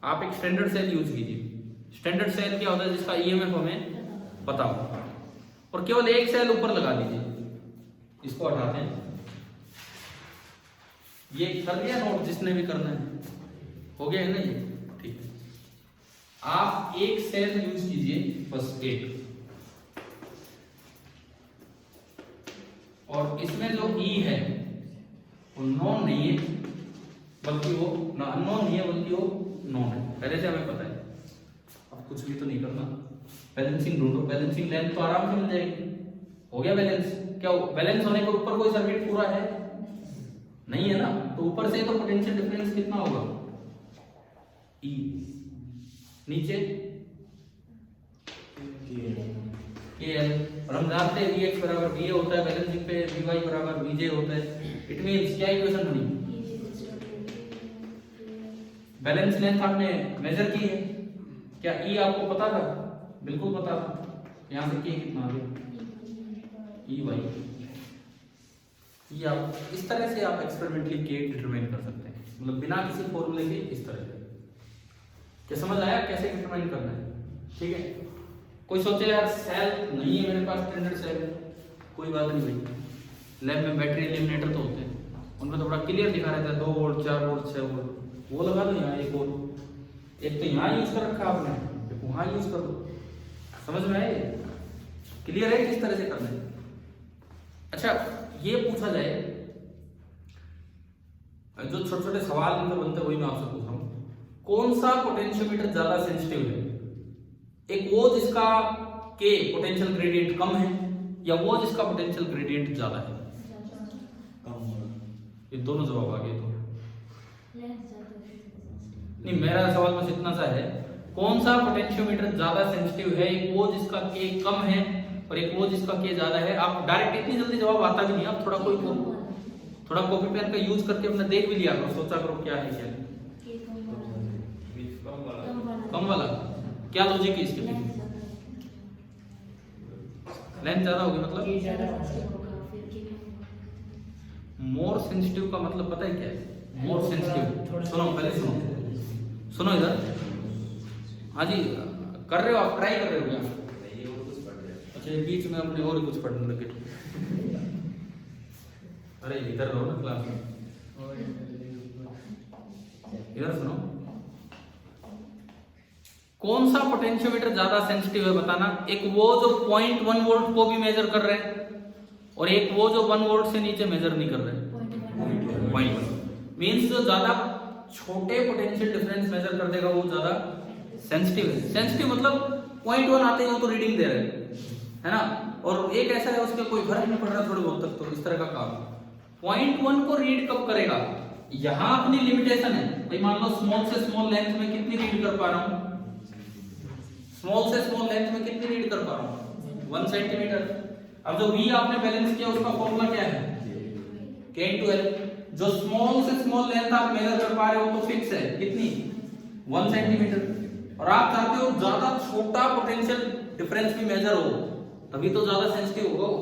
आप एक स्टैंडर्ड सेल यूज कीजिए। स्टैंडर्ड सेल क्या होता है? जिसका ईएमएफ हमें पता हो, और केवल एक सेल ऊपर लगा दीजिए, इसको हटाते हैं। ये कर लिया नोट जिसने भी करना है, हो गया है ना ये? ठीक है, आप एक सेल यूज कीजिए, बस एक, और इसमें जो ई है वो नॉन नहीं है, बल्कि वो ना अननोन नहीं है, बल्कि वो नॉन है, पहले से हमें पता है। अब कुछ भी तो नहीं करना, बैलेंसिंग ढूंढो, बैलेंसिंग लेंथ तो आराम से मिल जाएगी। हो गया बैलेंस? क्या बैलेंस होने के ऊपर कोई सर्किट पूरा है? नहीं है ना, तो ऊपर से तो पोटेंशियल डिफरेंस कितना होगा? ई। नीचे KL, और हम जानते हैं Vx बराबर Va होता है, बैलेंसिंग पे Vy बराबर Vj होता है। इट मींस क्या इक्वेशन बनी? बैलेंस लेंथ आपने मेजर की है, क्या ई आपको पता था? बिल्कुल पता था। यहाँ से के कितना आ गया? E Y. ये आप इस तरह से आप एक्सपेरिमेंटली के डिटरमाइन कर सकते हैं, मतलब बिना किसी फॉर्मूले के, इस तरह से। क्या समझ आया कैसे डिटरमाइन करना है? ठीक है। कोई सोचे यार सेल नहीं है मेरे पास, स्टैंडर्ड सेल, कोई बात नहीं भाई, लैब में बैटरी एलिमिनेटर तो होते हैं, उनमें तो बड़ा क्लियर दिखा रहता है 2 वोल्ट 4 वोल्ट 6 वोल्ट, वो लगा दो यहाँ एक और, एक तो यहाँ यूज कर रखा आपने, एक वहाँ यूज कर दो। समझ में आए? क्लियर है किस तरह से करना है? अच्छा, ये पूछा जाए, जो छोटे छोटे सवाल इनके बनते हैं वही मैं आपसे पूछ रहा हूँ, कौन सा पोटेंशियोमीटर ज्यादा सेंसिटिव है? एक वो जिसका के पोटेंशियल ग्रेडियंट कम है, या वो जिसका पोटेंशियल ग्रेडियंट ज्यादा है? ये दोनों जवाब आ गए। तो नहीं, मेरा सवाल बस इतना सा है, कौन सा पोटेंशियोमीटर ज्यादा सेंसिटिव है? एक वो जिसका के कम है और एक वो जिसका के ज्यादा है। आप डायरेक्ट इतनी जल्दी जवाब आता भी नहीं, आप थोड़ा कॉपी पेन का यूज करके अपने देख भी लिया करो, सोचा करो क्या है क्या नहीं। कम वाला क्या लॉजिक है इसके पीछे? लेंथ ज्यादा होगी मतलब मोर सेंसिटिव का मतलब पता है क्या है? मोर सेंसिटिव, सुनो पहले सुनो इधर। हाँ जी, कर रहे हो आप, ट्राई कर रहे हो क्या? अच्छा, बीच में अपने और कुछ पढ़ने लगे। अरे इधर रहो ना क्लास में, इधर सुनो। कौन सा पोटेंशियोमीटर ज्यादा सेंसिटिव है बताना? एक वो जो 0.1 वोल्ट को भी मेजर कर रहे हैं, और एक वो जो 1 वोल्ट से नीचे मेजर नहीं कर रहे हैं। 0.1 मींस जो ज्यादा छोटे पोटेंशियल डिफरेंस मेजर कर देगा वो ज्यादा सेंसिटिव है। सेंसिटिव मतलब 0.1 आते ही वो तो रीडिंग दे रहे हैं, है ना, और एक ऐसा है उसके कोई फर्क नहीं पड़ रहा थोड़े बहुत तक, तो इस तरह का काम। 0.1 को रीड कब करेगा? यहां अपनी लिमिटेशन है भाई, मान लो स्मॉल से स्मॉल लेंथ में कितनी रीड कर पा रहा हूं? स्मॉल से स्मॉल लेंथ में कितनी रीड कर पा रहा हूं? 1 सेंटीमीटर। अब जो v आपने बैलेंस किया उसका फॉर्मूला क्या है? k × l। जो स्मॉल से स्मॉल लेंथ आप मेजर कर पा रहे हो तो फिक्स है, कितनी? 1 सेंटीमीटर। और आप चाहते हो ज्यादा छोटा पोटेंशियल डिफरेंस भी मेजर हो, तभी तो ज्यादा सेंसिटिव होगा वो।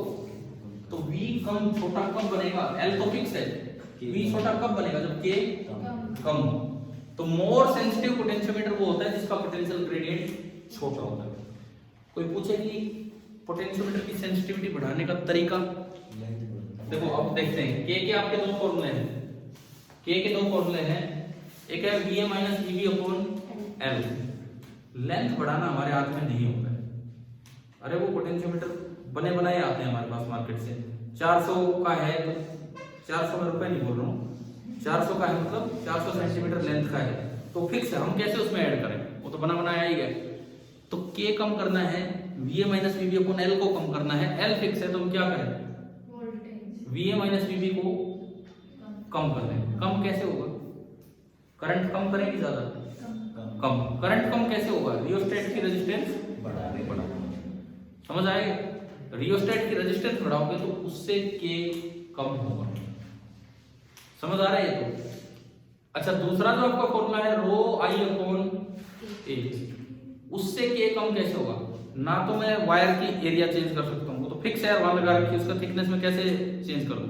तो v कम छोटा कब बनेगा? l तो फिक्स है, v छोटा कब बनेगा? जब k कम हो। तो मोर सेंसिटिव पोटेंशियोमीटर वो होता है जिसका पोटेंशियल ग्रेडियंट छोटा होता है। कोई पूछे कि पोटेंशियोमीटर की सेंसिटिविटी बढ़ाने का तरीका? देखो अब देखते हैं। के आपके दो फॉर्मूले हैं, के दो फॉर्मूले हैं, एक है Va - Vb/L। लेंथ बढ़ाना हमारे हाथ में नहीं होता है। अरे वो पोटेंशियोमीटर बने बनाए आते हैं हमारे पास मार्केट से, 400 का है, तो 400 में रुपए नहीं बोल रहा हूँ, 400 का है मतलब 400 सेंटीमीटर लेंथ का है, तो फिक्स है, हम कैसे उसमें ऐड करें? वो तो बना बनाया ही है। तो के कम करना है, Va - Vb/L को कम करना है, L फिक्स है, तो हम क्या करें? Va - Vb को कम कर दें। कम कैसे होगा? करंट कम करें कि ज्यादा? कम। करंट कम कैसे होगा? रियोस्टेट की रेजिस्टेंस बढ़ा। समझ आएगा? रियोस्टेट की रेजिस्टेंस बढ़ाओगे तो उससे के कम होगा। समझ आ रहा है ये? तो अच्छा, दूसरा जो आपका फॉर्मूला है ρI/A, उससे के कम कैसे होगा? ना तो मैं वायर की एरिया चेंज कर सकता हूँ, वो तो फिक्स है, वहां लगा रखी है, उसका थिकनेस में कैसे चेंज कर दूँ?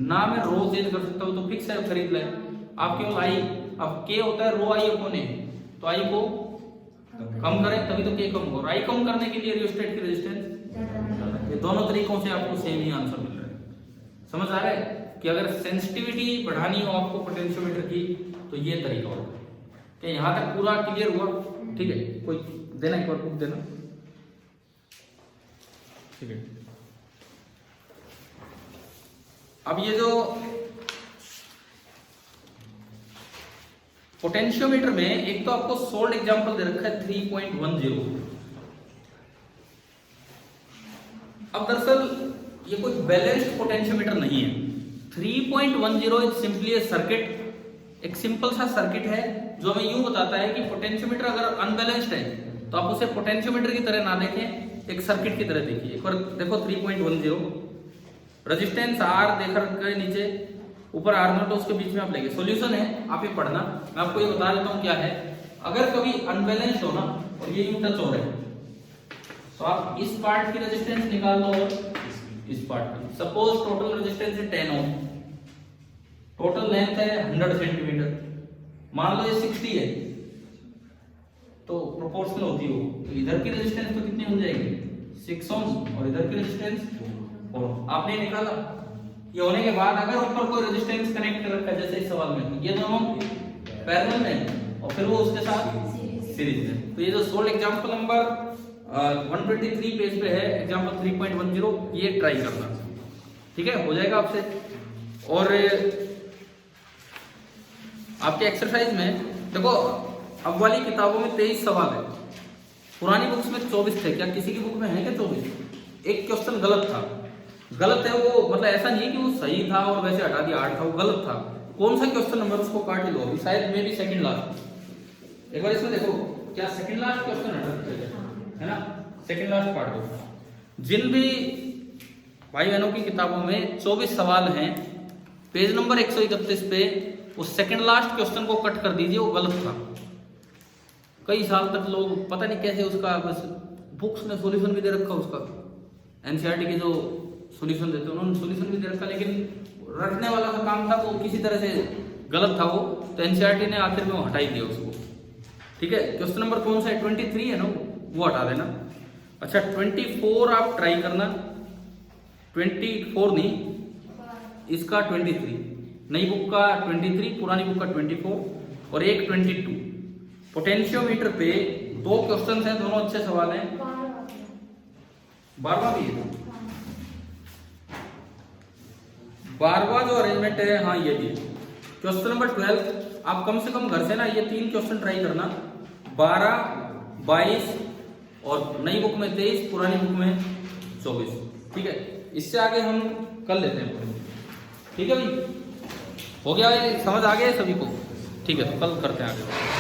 ना मैं रो चेंज कर सकता हूँ, तो फिक्स है, खरीद ले आप केवल आई। अब के होता है रो आई अपॉन ए, तो आई को कम करें तभी तो के कम होगा। आई कम करने के लिए रियोस्टेट की रेजिस्टेंस, ये दोनों तरीकों से आपको सेम ही आंसर मिल रहा है। समझ आ रहा है कि अगर सेंसिटिविटी बढ़ानी हो आपको पोटेंशियोमीटर की तो ये तरीका होगा। क्या यहां तक पूरा क्लियर हुआ? ठीक है, कोई देना, एक बार बुक देना। ठीक है, अब ये जो पोटेंशियोमीटर में एक तो आपको सोल्ड एग्जांपल दे रखा है 3.10। अब दरअसल ये कोई बैलेंस्ड पोटेंशियोमीटर नहीं है। 3.10 इज सिंपली ए सर्किट, एक सिंपल सा सर्किट है जो हमें यूं बताता है कि पोटेंशियोमीटर अगर अनबैलेंस्ड है तो आप उसे पोटेंशियोमीटर की तरह ना देखें, एक सर्किट की तरह देखिए। एक बार देखो 3.10 रेजिस्टेंस R देख रखे नीचे, ऊपर R0 तो उसके बीच में आप लेंगे। सॉल्यूशन है, आप ये पढ़ना, मैं आपको ये बता देता हूं क्या है। अगर कभी अनबैलेंस्ड हो ना और ये यूं टच हो रहे हैं तो आप इस पार्ट की रेजिस्टेंस निकाल लो और इस पार्ट की। सपोज टोटल रेजिस्टेंस है 10 ओम, टोटल लेंथ है 100 सेंटीमीटर, मान लो ये 60 है तो प्रोपोर्शनल होती हो, तो इधर की रेजिस्टेंस तो कितनी हो जाएगी 6 ओम और इधर की रेजिस्टेंस 4 ओम। आपने निकाला, ये होने के बाद अगर ऊपर कोई रेजिस्टेंस कनेक्ट कर रखा है जैसे इस सवाल में, ये दोनों पैरेलल में और फिर वो उसके साथ सीरीज में। तो ये जो सोल्ड एग्जांपल नंबर 123 पेज पे है, एग्जांपल 3.10, ये ट्राई करना। ठीक है, हो जाएगा आपसे। और आपके एक्सरसाइज में देखो, अब वाली किताबों में 23 सवाल है, पुरानी बुक्स में 24 थे। क्या किसी की बुक में है क्या 24? एक क्वेश्चन गलत था। गलत है वो मतलब ऐसा नहीं है कि वो सही था और वैसे हटा दिया 8 था, वो गलत था। कौन सा क्वेश्चन नंबर उसको काट लो, अभी शायद मे भी सेकंड लास्ट। एक बार इसमें देखो, क्या सेकंड लास्ट क्वेश्चन है ना, सेकंड लास्ट पार्ट दो। जिन भी भाई बहनों की किताबों में 24 सवाल हैं, पेज नंबर 131 पे उस सेकंड लास्ट क्वेश्चन को कट कर दीजिए, वो गलत था। कई साल तक लोग पता नहीं कैसे उसका, बस बुक्स में सॉल्यूशन भी दे रखा उसका, एनसीईआरटी के जो सॉल्यूशन देते हैं उन्होंने सॉल्यूशन भी दे रखा, लेकिन रटने वाला का काम था वो किसी तरह से गलत था वो, तो एनसीईआरटी ने आखिर में वो हटा ही दिया उसको। ठीक है, क्वेश्चन नंबर कौन सा है 23 है ना, वो हटा देना। अच्छा 24 आप ट्राई करना, 24 नहीं इसका 23, नई बुक का 23, पुरानी बुक का 24 और एक 22। पोटेंशियोमीटर पे 2 क्वेश्चन हैं, दोनों अच्छे सवाल हैं। 12वां भी है, 12वां जो अरेंजमेंट है, हाँ ये भी। क्वेश्चन नंबर 12 आप कम से कम घर से ना ये 3 क्वेश्चन ट्राई करना, 12, 22 और नई बुक में 23, पुरानी बुक में 24। ठीक है, इससे आगे हम कर लेते हैं। ठीक है भाई, हो गया, समझ आ गया सभी को? ठीक है, तो कल करते हैं आगे।